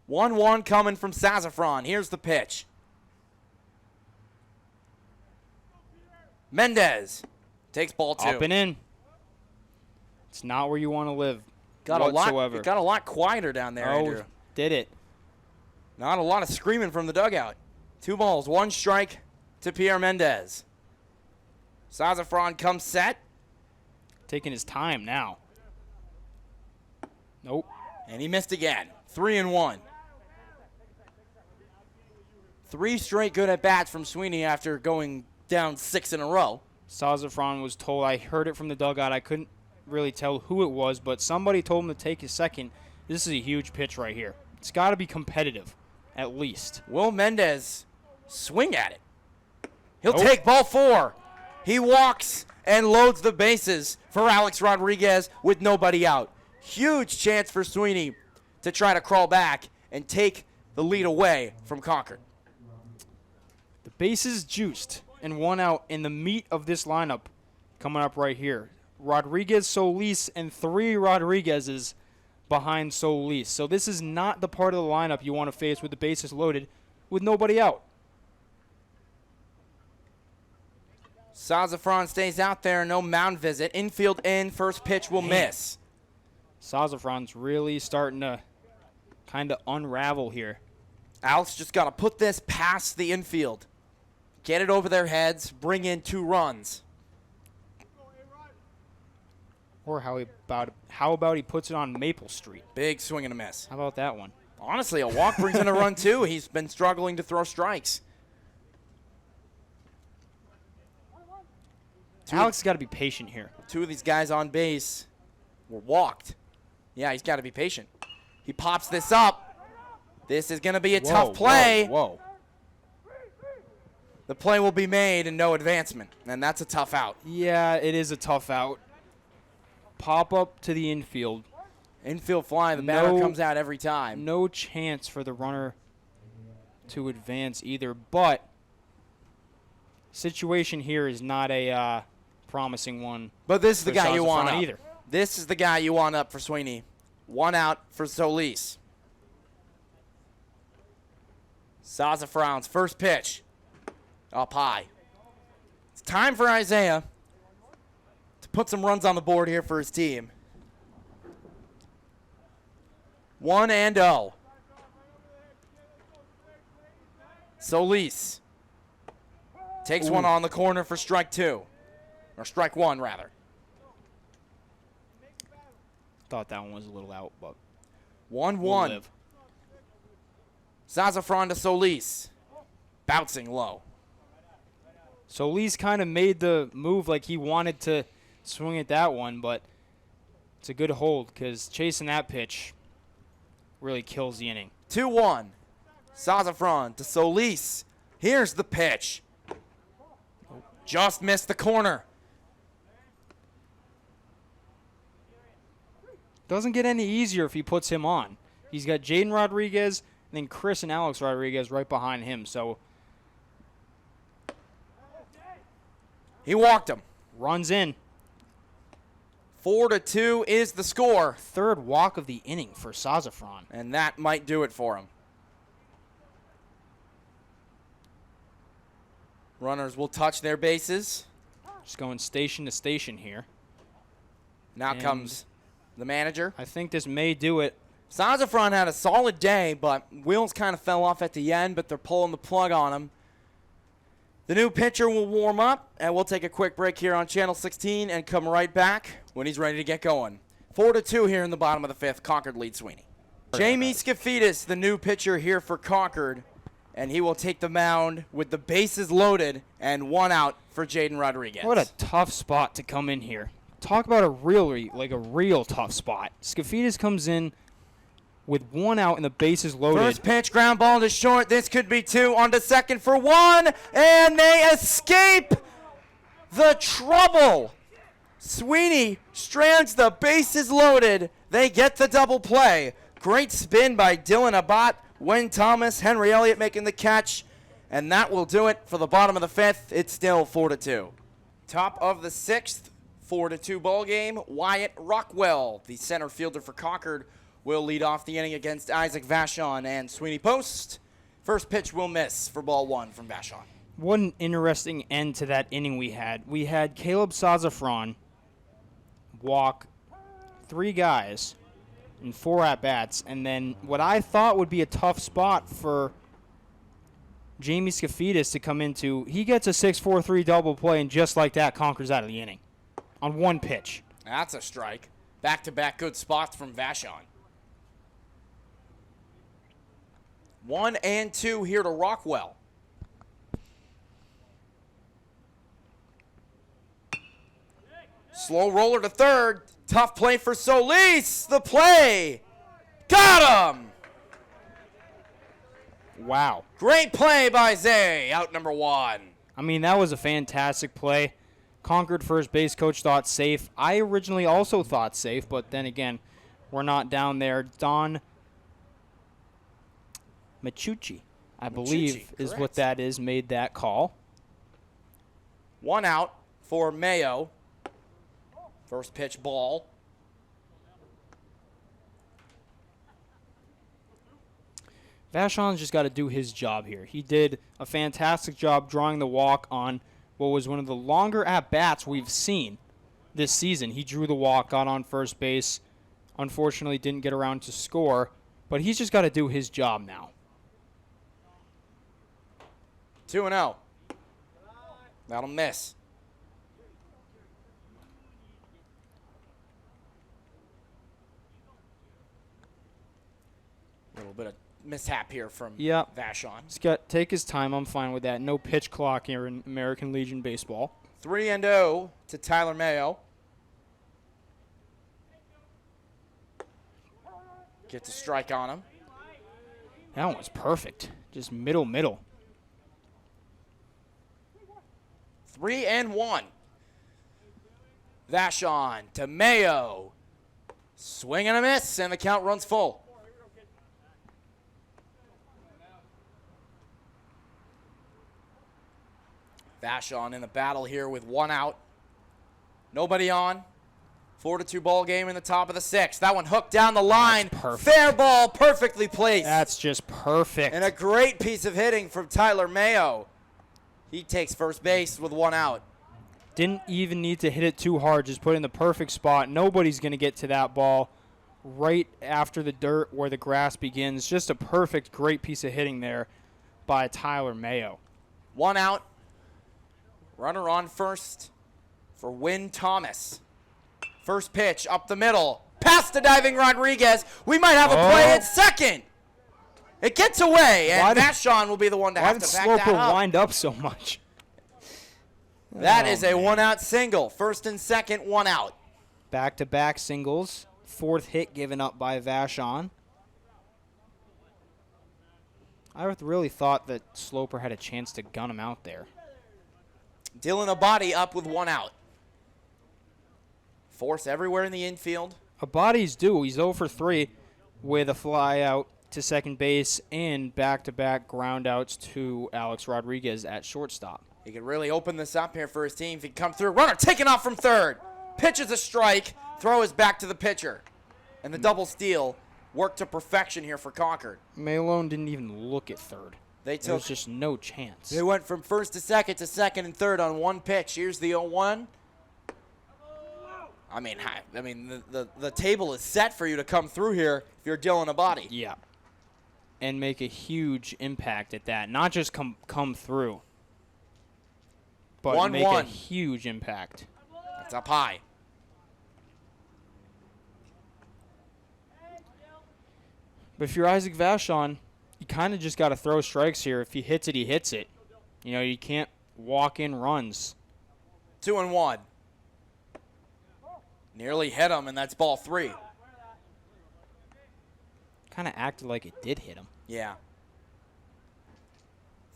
A: One coming from Sazafran. Here's the pitch. Mendez takes ball 2.
B: Up and in. It's not where you want to live
A: Got
B: whatsoever.
A: it got a lot quieter down there, Andrew.
B: Did it.
A: Not a lot of screaming from the dugout. 2 balls, 1 strike to Pierre Mendez. Sazafran comes set.
B: Taking his time now. Nope.
A: And he missed again. 3-1. 3 straight good at-bats from Sweeney after going down 6 in a row.
B: Sazafran was told, I heard it from the dugout, I couldn't really tell who it was, but somebody told him to take his second. This is a huge pitch right here. It's got to be competitive, at least.
A: Will Mendez swing at it? He'll take ball 4. He walks and loads the bases for Alex Rodriguez with nobody out. Huge chance for Sweeney to try to crawl back and take the lead away from Concord.
B: The bases juiced. and 1 out in the meat of this lineup coming up right here. Rodriguez, Solis, and 3 Rodriguez's behind Solis. So this is not the part of the lineup you want to face with the bases loaded with nobody out.
A: Sazafran stays out there, no mound visit. Infield in, first pitch will miss.
B: Sazafran's really starting to kind of unravel here.
A: Alex just got to put this past the infield. Get it over their heads, bring in 2 runs.
B: Or how about he puts it on Maple Street?
A: Big swing and a miss.
B: How about that one?
A: Honestly, a walk brings in a run too. He's been struggling to throw strikes.
B: Alex has got to be patient here.
A: 2 of these guys on base were walked. Yeah, he's got to be patient. He pops this up. This is going to be a tough play.
B: Whoa.
A: The play will be made and no advancement, and that's a tough out.
B: Yeah, it is a tough out. Pop up to the infield.
A: Infield fly, the batter comes out every time.
B: No chance for the runner to advance either, but situation here is not a promising one.
A: But this is the guy you want up.
B: Either.
A: This is the guy you want up for Sweeney. 1 out for Solis. Sazafran's first pitch. Up high. It's time for Isaiah to put some runs on the board here for his team. 1-0. Solis takes one on the corner for strike 2. Or strike 1, rather.
B: Thought that one was a little out, but
A: 1-1. Sazafran to Solis. Bouncing low.
B: Solis kind of made the move like he wanted to swing at that one, but it's a good hold because chasing that pitch really kills the inning.
A: 2-1. Sazafran to Solis. Here's the pitch. Just missed the corner.
B: Doesn't get any easier if he puts him on. He's got Jaden Rodriguez and then Chris and Alex Rodriguez right behind him. So
A: he walked him.
B: Runs in.
A: 4-2 is the score.
B: 3rd walk of the inning for Sazafran.
A: And that might do it for him. Runners will touch their bases.
B: Just going station to station here.
A: Now comes the manager.
B: I think this may do it.
A: Sazafran had a solid day, but wheels kind of fell off at the end, but they're pulling the plug on him. The new pitcher will warm up, and we'll take a quick break here on Channel 16 and come right back when he's ready to get going. 4-2 here in the bottom of the 5th. Concord leads Sweeney. Jamie Skafidis, the new pitcher here for Concord, and he will take the mound with the bases loaded and 1 out for Jaden Rodriguez.
B: What a tough spot to come in here. Talk about a real tough spot. Skafidis comes in with 1 out and the bases loaded.
A: First pitch, ground ball to short. This could be 2 on to second for 1, and they escape the trouble. Sweeney strands the bases loaded. They get the double play. Great spin by Dylan Abbott, Wayne Thomas, Henry Elliott making the catch, and that will do it for the bottom of the 5th. It's still 4-2. Top of the 6th, 4-2 ball game. Wyatt Rockwell, the center fielder for Concord, will lead off the inning against Isaac Vachon and Sweeney Post. First pitch will miss for ball 1 from Vachon.
B: What an interesting end to that inning we had. We had Caleb Sazafran walk 3 guys in 4 at-bats, and then what I thought would be a tough spot for Jamie Skafidis to come into, he gets a 6-4-3 double play, and just like that, Concord's out of the inning on 1 pitch.
A: That's a strike. Back-to-back good spots from Vachon. 1-2 here to Rockwell. Slow roller to third. Tough play for Solis. The play. Got him.
B: Wow.
A: Great play by Zay. Out number 1.
B: I mean, that was a fantastic play. Concord first base coach thought safe. I originally also thought safe, but then again, we're not down there. Don Machucci, I believe, is what that is, made that call.
A: 1 out for Mayo. First pitch ball.
B: Vachon's just got to do his job here. He did a fantastic job drawing the walk on what was one of the longer at-bats we've seen this season. He drew the walk, got on first base. Unfortunately, didn't get around to score, but he's just got to do his job now.
A: 2-0. That'll miss. A little bit of mishap here from Vachon.
B: He's got take his time. I'm fine with that. No pitch clock here in American Legion Baseball.
A: 3-0 to Tyler Mayo. Gets a strike on him.
B: That one was perfect. Just middle.
A: 3-1. Vachon to Mayo. Swing and a miss, and the count runs full. Vachon in the battle here with 1 out. Nobody on. 4-2 ball game in the top of the 6th. That one hooked down the line. Fair ball, perfectly placed.
B: That's just perfect.
A: And a great piece of hitting from Tyler Mayo. He takes first base with 1 out.
B: Didn't even need to hit it too hard. Just put it in the perfect spot. Nobody's going to get to that ball right after the dirt where the grass begins. Just a perfect, great piece of hitting there by Tyler Mayo.
A: 1 out. Runner on first for Wynn Thomas. First pitch up the middle. Past the diving Rodriguez. We might have a play at second. It gets away, and Vachon will be the one to have to back that up.
B: Why did Sloper wind up so much?
A: That is a 1-out single. First and second, 1 out.
B: Back-to-back singles. 4th hit given up by Vachon. I really thought that Sloper had a chance to gun him out there.
A: Dylan Abadi up with 1 out. Force everywhere in the infield.
B: Abadi's due. He's 0 for 3 with a fly out to second base and back-to-back ground outs to Alex Rodriguez at shortstop.
A: He could really open this up here for his team if he can come through. Runner taken off from third. Pitches a strike. Throw is back to the pitcher. And the double steal worked to perfection here for Concord.
B: Malone didn't even look at third. There was just no chance.
A: They went from first to second and third on 1 pitch. Here's the 0-1. I mean, the table is set for you to come through here if you're Dylan Abadi.
B: Yeah. And make a huge impact at that. Not just come through, but make a huge impact.
A: That's up high.
B: But if you're Isaac Vachon, you kind of just got to throw strikes here. If he hits it, he hits it. You know, you can't walk in runs.
A: 2-1. Nearly hit him, and that's ball 3.
B: Kind of acted like it did hit him.
A: Yeah.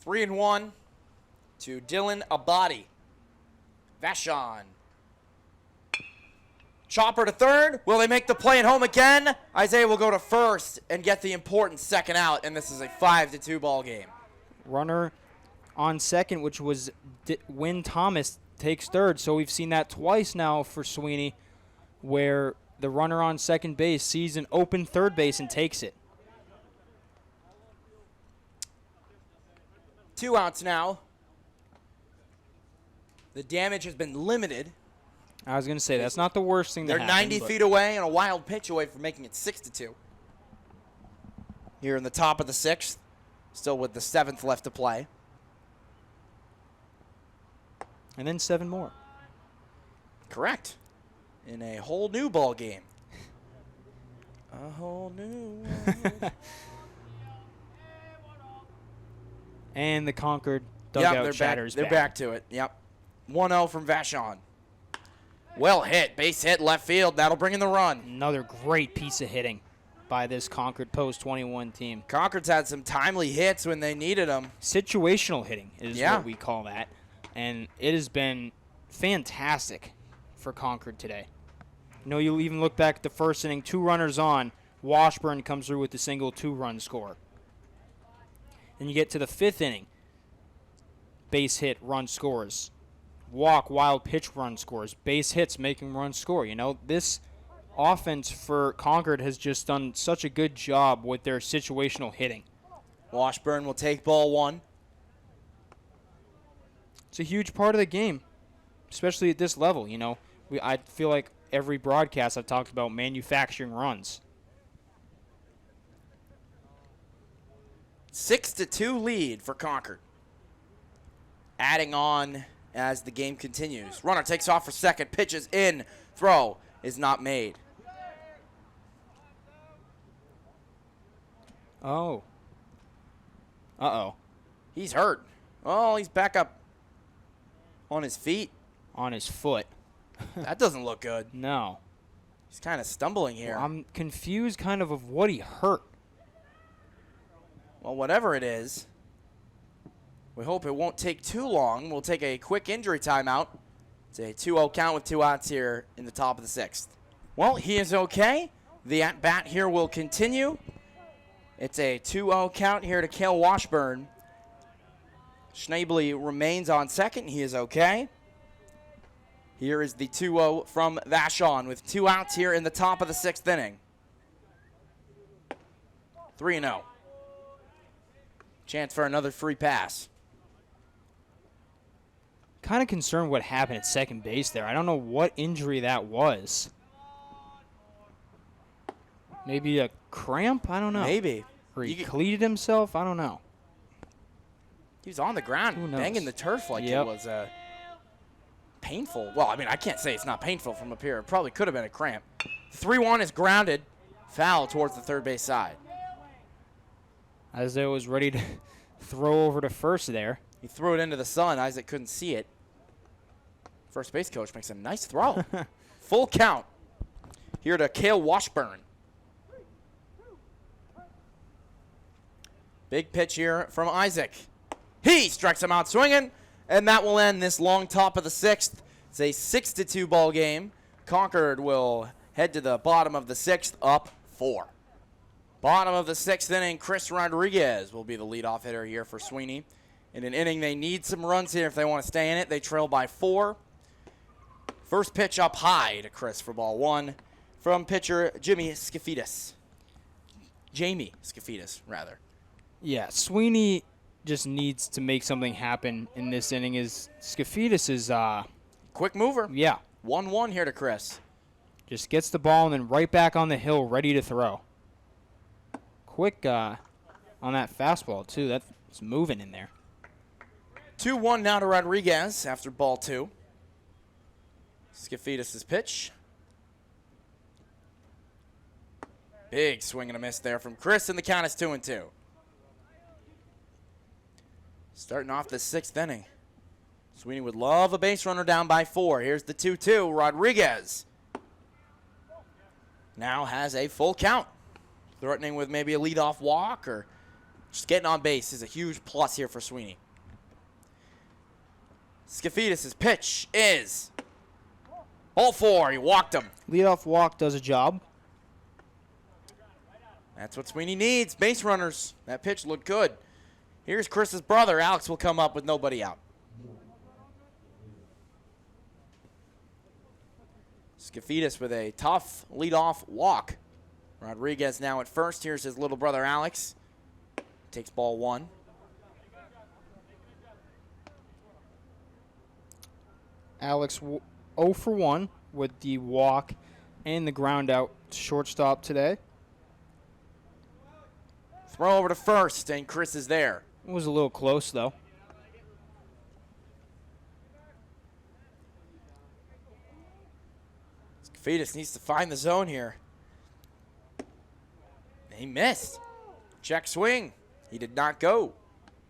A: 3-1 to Dylan Abadi. Vachon. Chopper to third. Will they make the play at home again? Isaiah will go to first and get the important second out, and this is a 5-2 ball game.
B: Runner on second, which was Wynn Thomas, takes third. So we've seen that twice now for Sweeney, where the runner on second base sees an open third base and takes it.
A: 2 outs now. The damage has been limited.
B: I was going to say, that's not the worst thing that
A: They're
B: happened.
A: 90 feet away and a wild pitch away from making it 6-2. Here in the top of the 6th, still with the 7th left to play.
B: And then 7 more.
A: Correct. In a whole new ball game. A whole new world.
B: And the Concord dugout chatters
A: back. They're back to it. Yep. 1-0 from Vachon. Well hit. Base hit left field. That'll bring in the run.
B: Another great piece of hitting by this Concord Post 21 team.
A: Concord's had some timely hits when they needed them.
B: Situational hitting is what we call that. And it has been fantastic for Concord today. You know, you'll even look back at the first inning, 2 runners on. Washburn comes through with the single 2-run score. Then you get to the 5th inning. Base hit, run scores. walk, wild pitch run scores, base hits making runs score. You know, this offense for Concord has just done such a good job with their situational hitting.
A: Washburn will take ball 1.
B: It's a huge part of the game, especially at this level. You know, I feel like every broadcast I've talked about manufacturing runs.
A: 6-2 lead for Concord. Adding on as the game continues. Runner takes off for second, pitches in, throw is not made.
B: Oh. Uh-oh.
A: He's hurt. Oh, he's back up on his feet.
B: On his foot.
A: That doesn't look good.
B: No.
A: He's kind of stumbling here.
B: Well, I'm confused kind of what he hurt.
A: Well, whatever it is, we hope it won't take too long. We'll take a quick injury timeout. It's a 2-0 count with 2 outs here in the top of the 6th. Well, he is okay. The at-bat here will continue. It's a 2-0 count here to Cale Washburn. Schneebly remains on second. He is okay. Here is the 2-0 from Vashon with 2 outs here in the top of the 6th inning. 3-0. Chance for another free pass.
B: Kind of concerned what happened at second base there. I don't know what injury that was. Maybe a cramp? I don't know.
A: Maybe.
B: Or he cleated himself? I don't know.
A: He was on the ground banging the turf like it was painful. Well, I mean, I can't say it's not painful from up here. It probably could have been a cramp. 3-1 is grounded. Foul towards the third base side.
B: Isaiah was ready to throw over to first there.
A: He threw it into the sun. Isaac couldn't see it. First base coach makes a nice throw. Full count here to Cale Washburn. Big pitch here from Isaac. He strikes him out swinging, and that will end this long top of the 6th. It's a 6-2 ball game. Concord will head to the bottom of the 6th, up 4. Bottom of the 6th inning, Chris Rodriguez will be the leadoff hitter here for Sweeney. In an inning, they need some runs here if they want to stay in it. They trail by 4. First pitch up high to Chris for ball 1 from pitcher Jamie Skafidis, rather.
B: Yeah, Sweeney just needs to make something happen in this inning. Skafidis is
A: quick mover.
B: Yeah.
A: 1-1 here to Chris.
B: Just gets the ball and then right back on the hill, ready to throw. Quick on that fastball, too. That's moving in there.
A: 2-1 now to Rodriguez after ball 2. Skafidis' pitch. Big swing and a miss there from Chris, and the count is 2-2. Starting off the 6th inning. Sweeney would love a base runner down by 4. Here's the 2-2. Rodriguez now has a full count. Threatening with maybe a leadoff walk or just getting on base is a huge plus here for Sweeney. Skafidis' pitch is ball 4. He walked him.
B: Leadoff walk does a job.
A: That's what Sweeney needs. Base runners. That pitch looked good. Here's Chris's brother. Alex will come up with nobody out. Skafidis with a tough leadoff walk. Rodriguez now at first. Here's his little brother Alex. Takes ball 1.
B: Alex 0 for 1 with the walk and the ground out shortstop today.
A: Throw over to first, and Chris is there.
B: It was a little close, though.
A: Skafidis needs to find the zone here. He missed. Check swing. He did not go.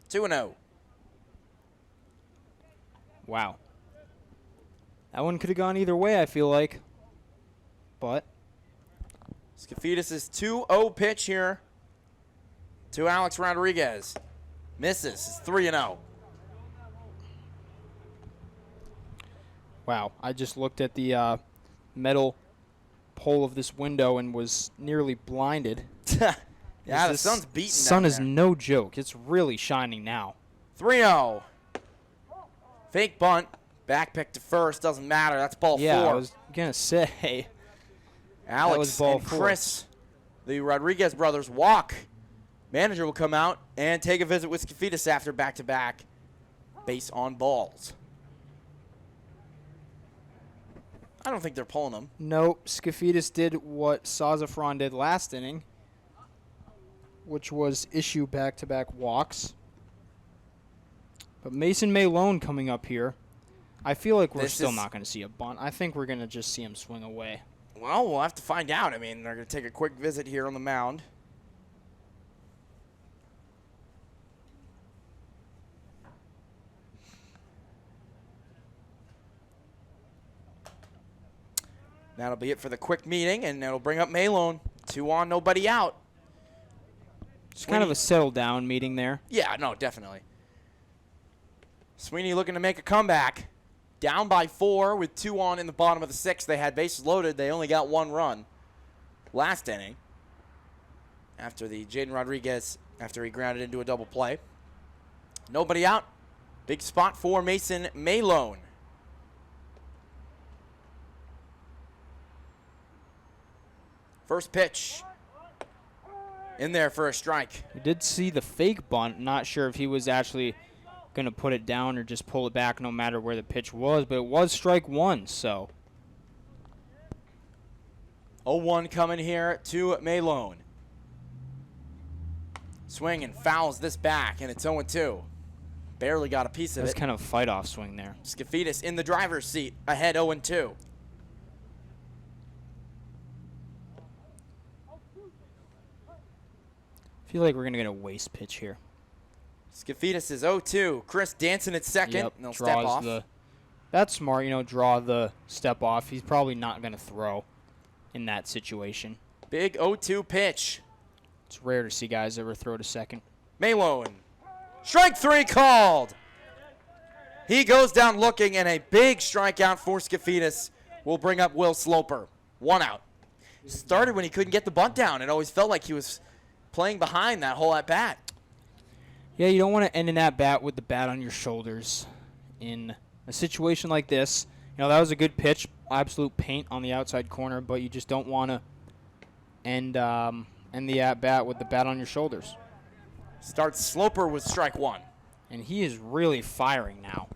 A: 2-0.
B: Wow. That one could have gone either way, I feel like. But
A: Skafidis' 2-0 pitch here to Alex Rodriguez. Misses. It's 3-0.
B: wow, I just looked at the metal pole of this window and was nearly blinded.
A: Yeah, the sun's beating
B: sun
A: down
B: is
A: there.
B: no joke. It's really shining now.
A: 3-0. Fake bunt. Back pick to first. Doesn't matter. That's ball 4.
B: Yeah, I was going to say.
A: Alex
B: was ball
A: and
B: 4.
A: Chris, the Rodriguez brothers, walk. Manager will come out and take a visit with Skafidas after back-to-back base on balls. I don't think they're pulling them.
B: Nope. Skafidas did what Sazafran did last inning, which was issue back-to-back walks. But Mason Malone coming up here. I feel like we're still not going to see a bunt. I think we're going to just see him swing away.
A: Well, we'll have to find out. I mean, they're going to take a quick visit here on the mound. That'll be it for the quick meeting, and it'll bring up Malone. 2 on, nobody out.
B: It's kind of a settle-down meeting there.
A: Yeah, no, definitely. Sweeney looking to make a comeback. Down by 4 with 2 on in the bottom of the 6th. They had bases loaded. They only got 1 run last inning after the Jaden Rodriguez, after he grounded into a double play. Nobody out. Big spot for Mason Malone. First pitch in there for a strike.
B: We did see the fake bunt. Not sure if he was actually going to put it down or just pull it back no matter where the pitch was, but it was strike 1, so.
A: 0-1 coming here to Malone. Swing and fouls this back, and it's 0-2. Barely got a piece of it.
B: That's kind of a fight-off swing there.
A: Skafidas in the driver's seat, ahead 0-2.
B: I feel like we're going to get a waste pitch here.
A: Skafidas is 0-2. Chris dancing at second,
B: Yep,
A: and they'll step off.
B: That's smart, draw the step off. He's probably not going to throw in that situation.
A: Big 0-2 pitch.
B: It's rare to see guys ever throw to second.
A: Malone. Strike 3 called. He goes down looking, and a big strikeout for Skafidas will bring up Will Sloper. 1 out. Started when he couldn't get the bunt down. It always felt like he was playing behind that whole at-bat.
B: Yeah, you don't want to end an at-bat with the bat on your shoulders in a situation like this. That was a good pitch, absolute paint on the outside corner, but you just don't want to end the at-bat with the bat on your shoulders.
A: Starts Sloper with strike 1.
B: And he is really firing now.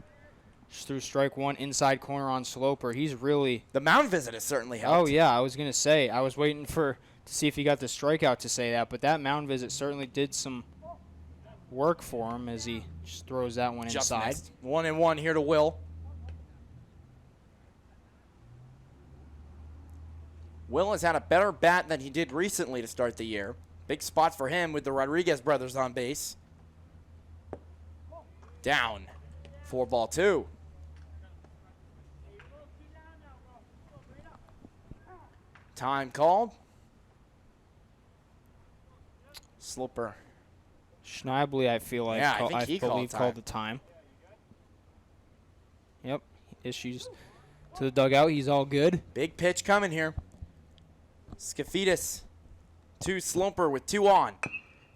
B: Just threw strike 1 inside corner on Sloper. He's really...
A: The mound visit has certainly helped.
B: Oh, yeah, I was going to say. I was waiting to see if he got the strikeout to say that, but that mound visit certainly did some work for him as he just throws that one
A: Just
B: inside.
A: missed. 1-1 here to Will. Will has had a better bat than he did recently to start the year. Big spots for him with the Rodriguez brothers on base. Down. 4-2. Time called. Sloper.
B: Schneibly, I feel like,
A: Yeah, I think he
B: called the time. Yep, issues to the dugout. He's all good.
A: Big pitch coming here. Skafidas to Sloper with 2 on.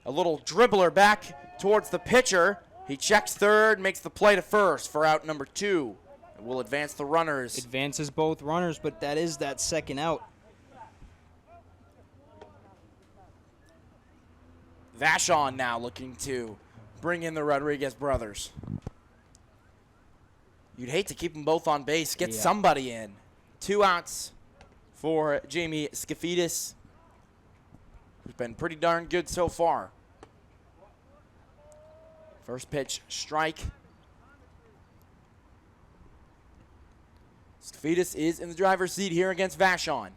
A: A little dribbler back towards the pitcher. He checks third, makes the play to first for out number 2. And will advance the runners.
B: Advances both runners, but that is that second out.
A: Vashon now looking to bring in the Rodriguez brothers. You'd hate to keep them both on base. Get somebody in. 2 outs for Jamie Skafidas, who's been pretty darn good so far. First pitch, strike. Skafidas is in the driver's seat here against Vashon.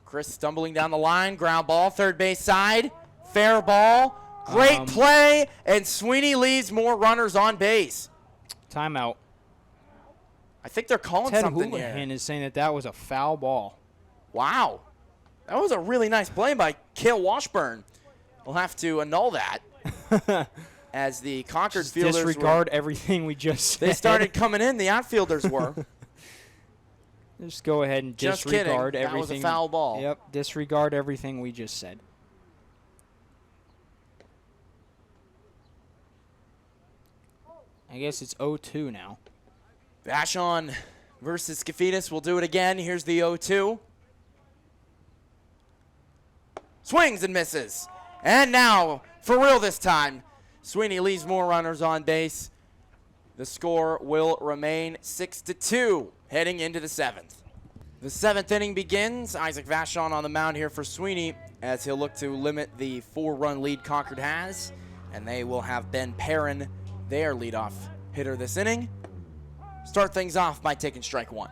A: Chris stumbling down the line, ground ball, third base side, fair ball, great play, and Sweeney leaves more runners on base.
B: Timeout.
A: I think they're calling
B: Ted
A: something
B: Houlihan
A: here.
B: is saying that was a foul ball.
A: Wow. That was a really nice play by Cale Washburn. We'll have to annul that as the Concord
B: Just
A: fielders
B: disregard everything we just said.
A: They started coming in, the outfielders were.
B: Just go ahead and
A: Just
B: disregard
A: kidding.
B: everything.
A: That was a foul ball.
B: Yep, disregard everything we just said. I guess it's 0-2 now.
A: Vashon versus Skafidas. We'll do it again. Here's the 0-2. Swings and misses. And now, for real this time, Sweeney leaves more runners on base. The score will remain 6-2 heading into the 7th. The 7th inning begins. Isaac Vashon on the mound here for Sweeney as he'll look to limit the 4-run lead Concord has. And they will have Ben Perrin, their leadoff hitter this inning, start things off by taking strike 1.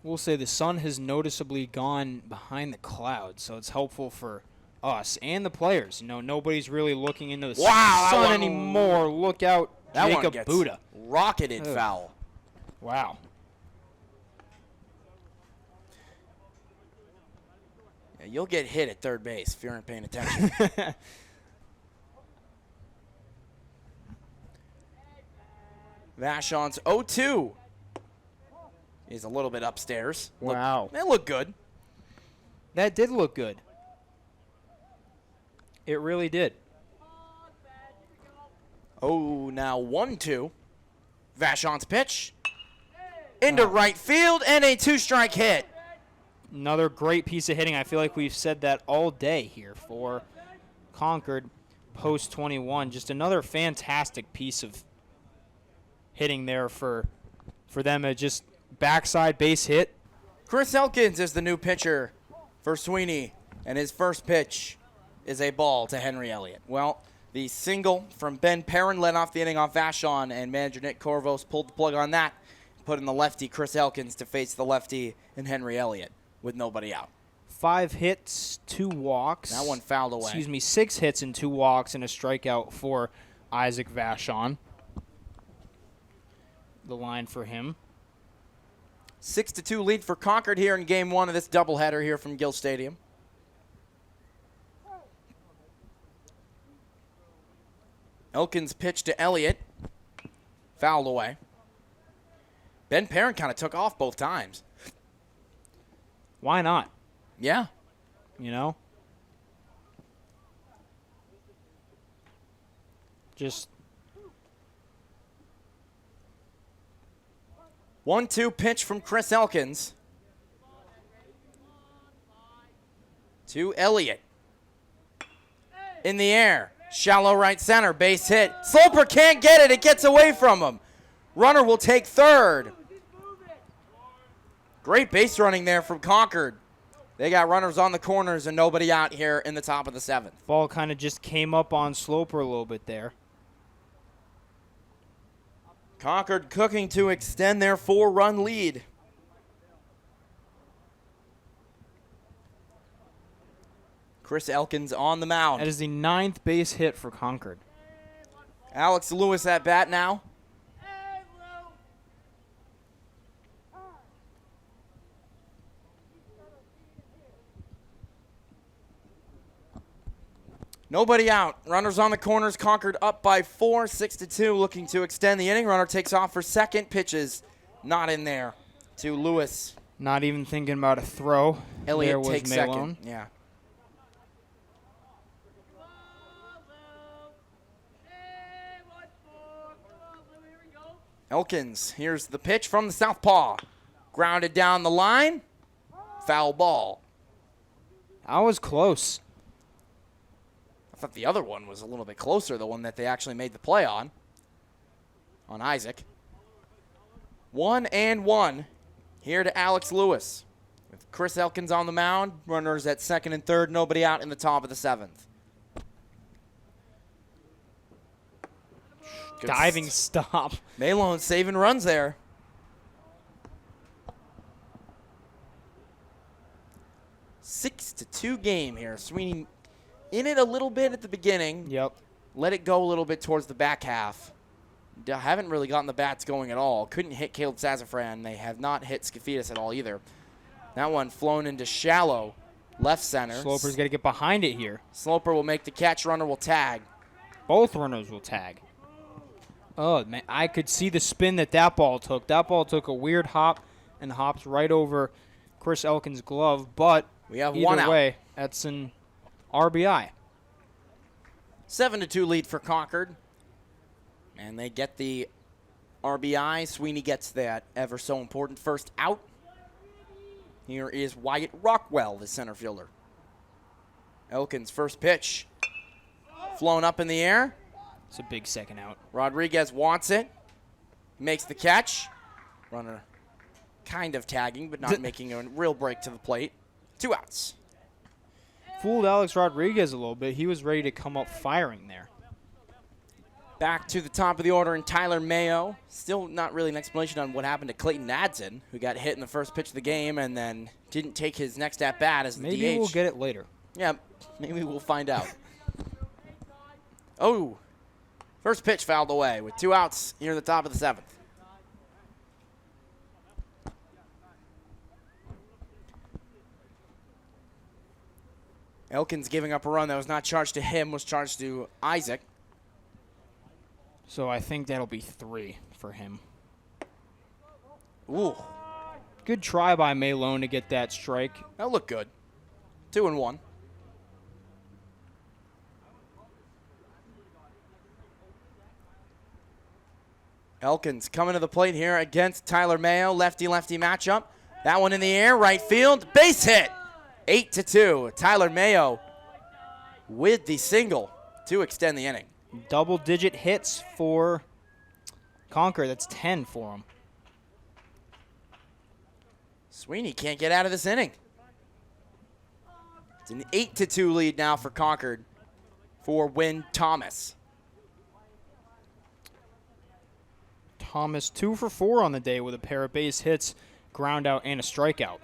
B: We'll say the sun has noticeably gone behind the clouds, so it's helpful for us and the players. You know, nobody's really looking into the sun anymore. Look out,
A: that
B: Jacob
A: one gets
B: Buddha.
A: Rocketed foul.
B: Wow.
A: Yeah, you'll get hit at third base if you aren't paying attention. Vashon's 0-2 is a little bit upstairs.
B: Wow.
A: That looked good.
B: That did look good. It really did.
A: Oh, now 1-2. Vashon's pitch. Into right field and a 2-strike hit.
B: Another great piece of hitting. I feel like we've said that all day here for Concord post 21. Just another fantastic piece of hitting there for them. A just backside base hit.
A: Chris Elkins is the new pitcher for Sweeney, and his first pitch is a ball to Henry Elliott. Well, the single from Ben Perrin led off the inning off Vashon, and manager Nick Corvos pulled the plug on that, put in the lefty Chris Elkins to face the lefty and Henry Elliott with nobody out.
B: 5 hits, 2 walks.
A: That one fouled away.
B: 6 hits and 2 walks and a strikeout for Isaac Vashon. The line for him.
A: 6-2 lead for Concord here in game 1 of this doubleheader here from Gill Stadium. Elkins pitch to Elliott. Fouled away. Ben Perrin kind of took off both times.
B: Why not?
A: Yeah.
B: You know? Just
A: 1-2 pitch from Chris Elkins to Elliott. In the air. Shallow right center. Base hit. Sloper can't get it. It gets away from him. Runner will take third. Great base running there from Concord. They got runners on the corners and nobody out here in the top of the 7th.
B: Ball kind of just came up on Sloper a little bit there.
A: Concord cooking to extend their 4-run lead. Chris Elkins on the mound.
B: That is the 9th base hit for Concord.
A: Alex Lewis at bat now. Nobody out. Runners on the corners. Concord up by 4, 6-2, looking to extend the inning. Runner takes off for second. Pitches not in there to Lewis.
B: Not even thinking about a throw.
A: Elliott takes second. Yeah. Elkins, here's the pitch from the southpaw. Grounded down the line. Foul ball.
B: I was close.
A: I thought the other one was a little bit closer, the one that they actually made the play on Isaac. 1-1 here to Alex Lewis. With Chris Elkins on the mound, runners at second and third, nobody out in the top of the 7th. Good
B: Diving stop.
A: Malone saving runs there. Six to 2 game here. Sweeney in it a little bit at the beginning.
B: Yep.
A: Let it go a little bit towards the back half. Haven't really gotten the bats going at all. Couldn't hit Caleb Sazafran. They have not hit Skafidas at all either. That one flown into shallow left center.
B: Sloper's got to get behind it here.
A: Sloper will make the catch. Runner will tag.
B: Both runners will tag. Oh, man, I could see the spin that ball took. That ball took a weird hop and hops right over Chris Elkins' glove. But
A: we have
B: either
A: one out.
B: way, that's an RBI.
A: 7-2 lead for Concord. And they get the RBI. Sweeney gets that ever so important first out. Here is Wyatt Rockwell, the center fielder. Elkins' first pitch. Flown up in the air.
B: It's a big second out.
A: Rodriguez wants it. Makes the catch. Runner kind of tagging, but not making a real break to the plate. 2 outs.
B: Fooled Alex Rodriguez a little bit. He was ready to come up firing there.
A: Back to the top of the order, and Tyler Mayo. Still not really an explanation on what happened to Clayton Adson, who got hit in the first pitch of the game and then didn't take his next at-bat as the DH.
B: Maybe we'll get it later.
A: Yeah, maybe we'll find out. Oh, first pitch fouled away with 2 outs here in the top of the 7th. Elkins giving up a run that was not charged to him, was charged to Isaac.
B: So I think that'll be 3 for him.
A: Ooh,
B: Good try by Malone to get that strike.
A: that looked good. 2-1. Elkins coming to the plate here against Tyler Mayo. Lefty-lefty matchup. That one in the air, right field, base hit. 8-2. Tyler Mayo with the single to extend the inning.
B: Double-digit hits for Concord. That's 10 for him.
A: Sweeney can't get out of this inning. It's an 8-2 lead now for Concord for Wynn Thomas.
B: Thomas 2 for 4 on the day with a pair of base hits, ground out, and a strikeout.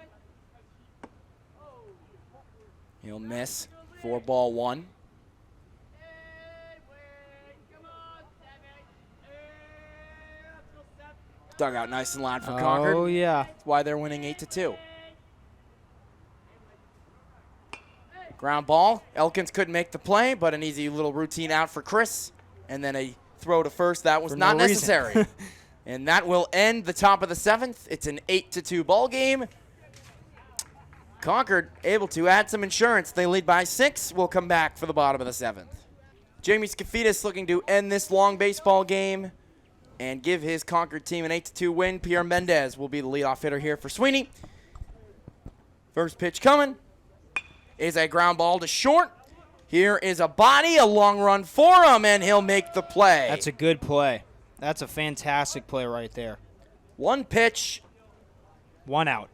A: He'll miss. 4-1. Dugout nice and loud for Concord.
B: Oh, yeah.
A: That's why they're winning 8-2. Ground ball. Elkins couldn't make the play, but an easy little routine out for Chris. And then a throw to first. That was
B: For
A: not
B: no
A: necessary.
B: reason.
A: And that will end the top of the 7th. It's an 8-2 ball game. Concord able to add some insurance. They lead by 6. We'll come back for the bottom of the 7th. Jamie Skafidis looking to end this long baseball game and give his Concord team an 8-2 win. Pierre Mendez will be the leadoff hitter here for Sweeney. First pitch coming is a ground ball to short. Here is a body, a long run for him, and he'll make the play.
B: That's a good play. That's a fantastic play right there. 1
A: pitch,
B: 1 out.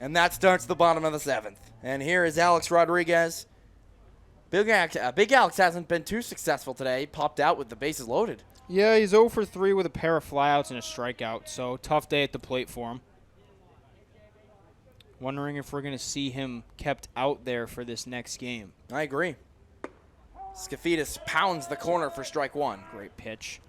A: and that starts the bottom of the 7th. And here is Alex Rodriguez. Big Alex hasn't been too successful today. He popped out with the bases loaded.
B: Yeah, he's 0 for 3 with a pair of flyouts and a strikeout, so tough day at the plate for him. Wondering if we're going to see him kept out there for this next game.
A: I agree. Skafidis pounds the corner for strike 1.
B: Great pitch.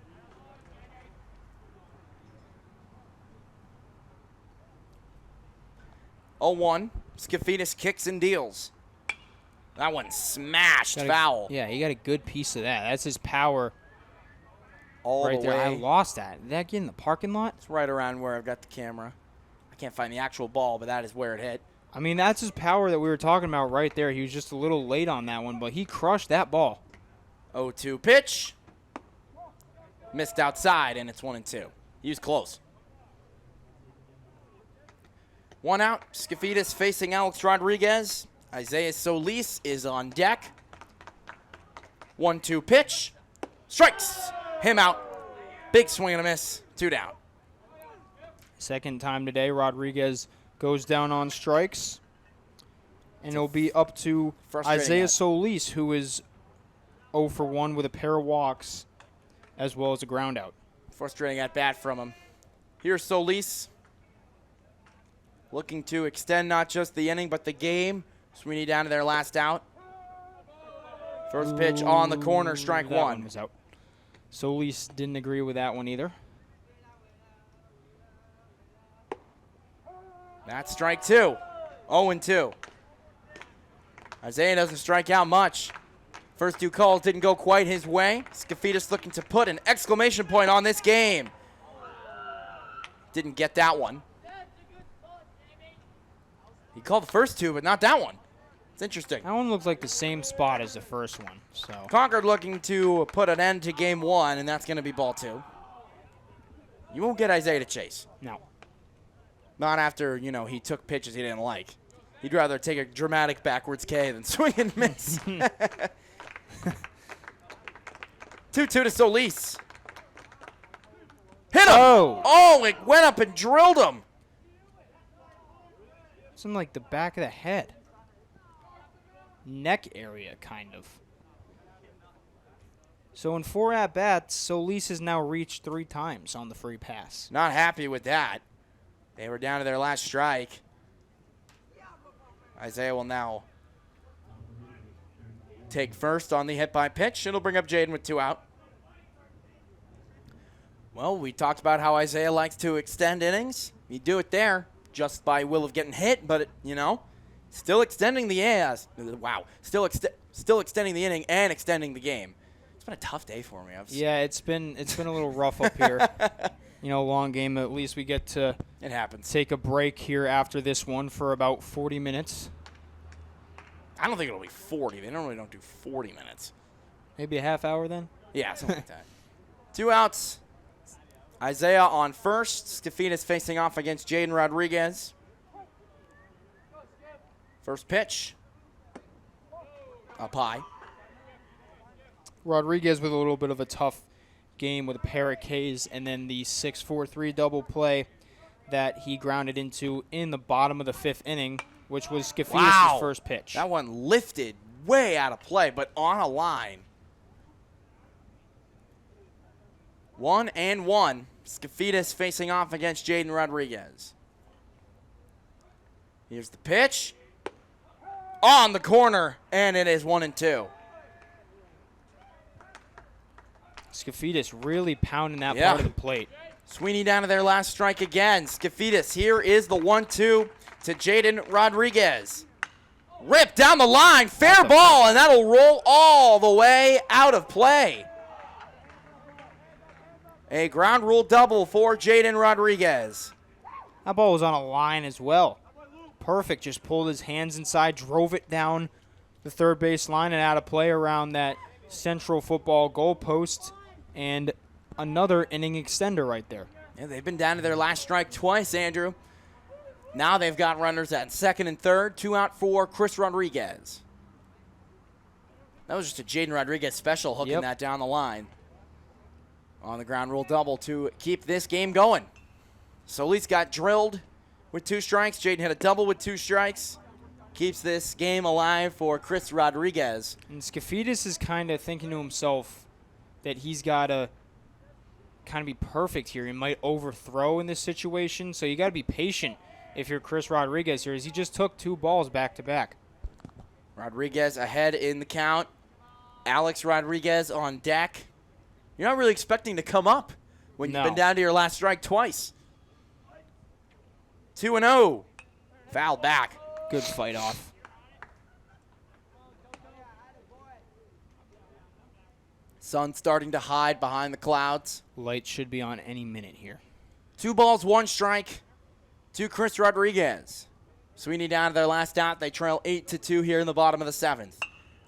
A: Oh, 1. Skafidis kicks and deals. That one smashed foul.
B: Yeah, he got a good piece of that. That's his power
A: All
B: right
A: the
B: there.
A: way.
B: I lost that. Did that get in the parking lot?
A: It's right around where I've got the camera. I can't find the actual ball, but that is where it hit.
B: I mean, that's his power that we were talking about right there. He was just a little late on that one, but he crushed that ball.
A: 0-2 pitch. Missed outside, and it's 1-2. He was close. 1 out. Skafidis facing Alex Rodriguez. Isaiah Solis is on deck. 1-2 pitch. Strikes him out. Big swing and a miss. 2 down.
B: Second time today, Rodriguez goes down on strikes. And it'll be up to Isaiah Solis, who is 0 for 1 with a pair of walks, as well as a ground out.
A: Frustrating at bat from him. Here's Solis. Looking to extend not just the inning, but the game. Sweeney down to their last out. First pitch on the corner, strike
B: That
A: 1.
B: was out. Solis didn't agree with that one either.
A: That's strike 2. 0-2. Isaiah doesn't strike out much. First 2 calls didn't go quite his way. Skafidis looking to put an exclamation point on this game. Didn't get that one. He called the first 2, but not that one. It's interesting.
B: That one looks like the same spot as the first one. So
A: Concord looking to put an end to game 1, and that's going to be ball 2. You won't get Isaiah to chase.
B: no.
A: Not after, he took pitches he didn't like. He'd rather take a dramatic backwards K than swing and miss. 2-2 to Solis. Hit him! Oh, it went up and drilled him.
B: It's in like the back of the head. Neck area, kind of. So in 4 at-bats, Solis has now reached 3 times on the free pass.
A: Not happy with that. They were down to their last strike. Isaiah will now take first on the hit by pitch. It'll bring up Jaden with 2 out. Well, we talked about how Isaiah likes to extend innings. You do it there just by will of getting hit, but, still extending the still extending the inning and extending the game. It's been a tough day for me.
B: Yeah, it's been a little rough up here. Long game. At least we get to
A: it happens.
B: Take a break here after this one for about 40 minutes.
A: I don't think it'll be 40. They normally don't do 40 minutes.
B: Maybe a half hour then?
A: Yeah, something like that. 2 outs. Isaiah on first. Skafidas facing off against Jaden Rodriguez. First pitch. Up high.
B: Rodriguez with a little bit of a tough game with a pair of Ks, and then the 6-4-3 double play that he grounded into in the bottom of the 5th inning, which was Skafidas' first pitch.
A: That one lifted way out of play, but on a line. 1-1. Skafidas facing off against Jaden Rodriguez. Here's the pitch. On the corner, and it is 1-2.
B: Skafidas really pounding that part of the plate.
A: Sweeney down to their last strike again. Skafidas, here is the 1-2 to Jaden Rodriguez. Rip down the line, fair ball, and that'll roll all the way out of play. A ground rule double for Jaden Rodriguez.
B: That ball was on a line as well. Perfect, just pulled his hands inside, drove it down the third base line and out of play around that central football goalpost, and another inning extender right there.
A: Yeah, they've been down to their last strike twice, Andrew. Now they've got runners at second and third. 2 out for Chris Rodriguez. That was just a Jaden Rodriguez special, hooking that down the line. On the ground rule double to keep this game going. Solis got drilled with 2 strikes. Jaden hit a double with 2 strikes. Keeps this game alive for Chris Rodriguez.
B: And Skafidas is kind of thinking to himself that he's got to kind of be perfect here. He might overthrow in this situation, so you got to be patient if you're Chris Rodriguez here, as he just took 2 balls back to back.
A: Rodriguez ahead in the count. Alex Rodriguez on deck. You're not really expecting to come up when you've been down to your last strike twice. 2-0. Foul back.
B: Good fight off.
A: Sun starting to hide behind the clouds.
B: Light should be on any minute here.
A: 2 balls, 1 strike to Chris Rodriguez. Sweeney down to their last out. They trail 8-2 here in the bottom of the 7th.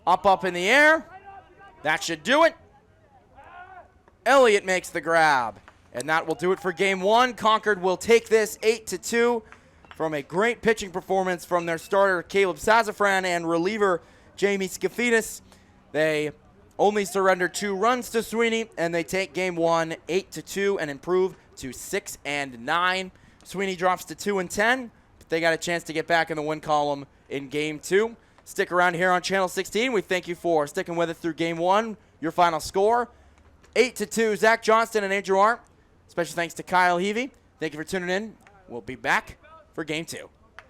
A: Up in the air. That should do it. Elliott makes the grab. And that will do it for game 1. Concord will take this 8-2 from a great pitching performance from their starter, Caleb Sazafran, and reliever, Jamie Skafidas. They only surrender 2 runs to Sweeney, and they take game 1 8-2 and improve to 6-9. Sweeney drops to 2-10, but they got a chance to get back in the win column in game 2. Stick around here on Channel 16. We thank you for sticking with us through game 1. Your final score, 8-2, Zach Johnston and Andrew Arndt. Special thanks to Kyle Heavey. Thank you for tuning in. We'll be back for game 2.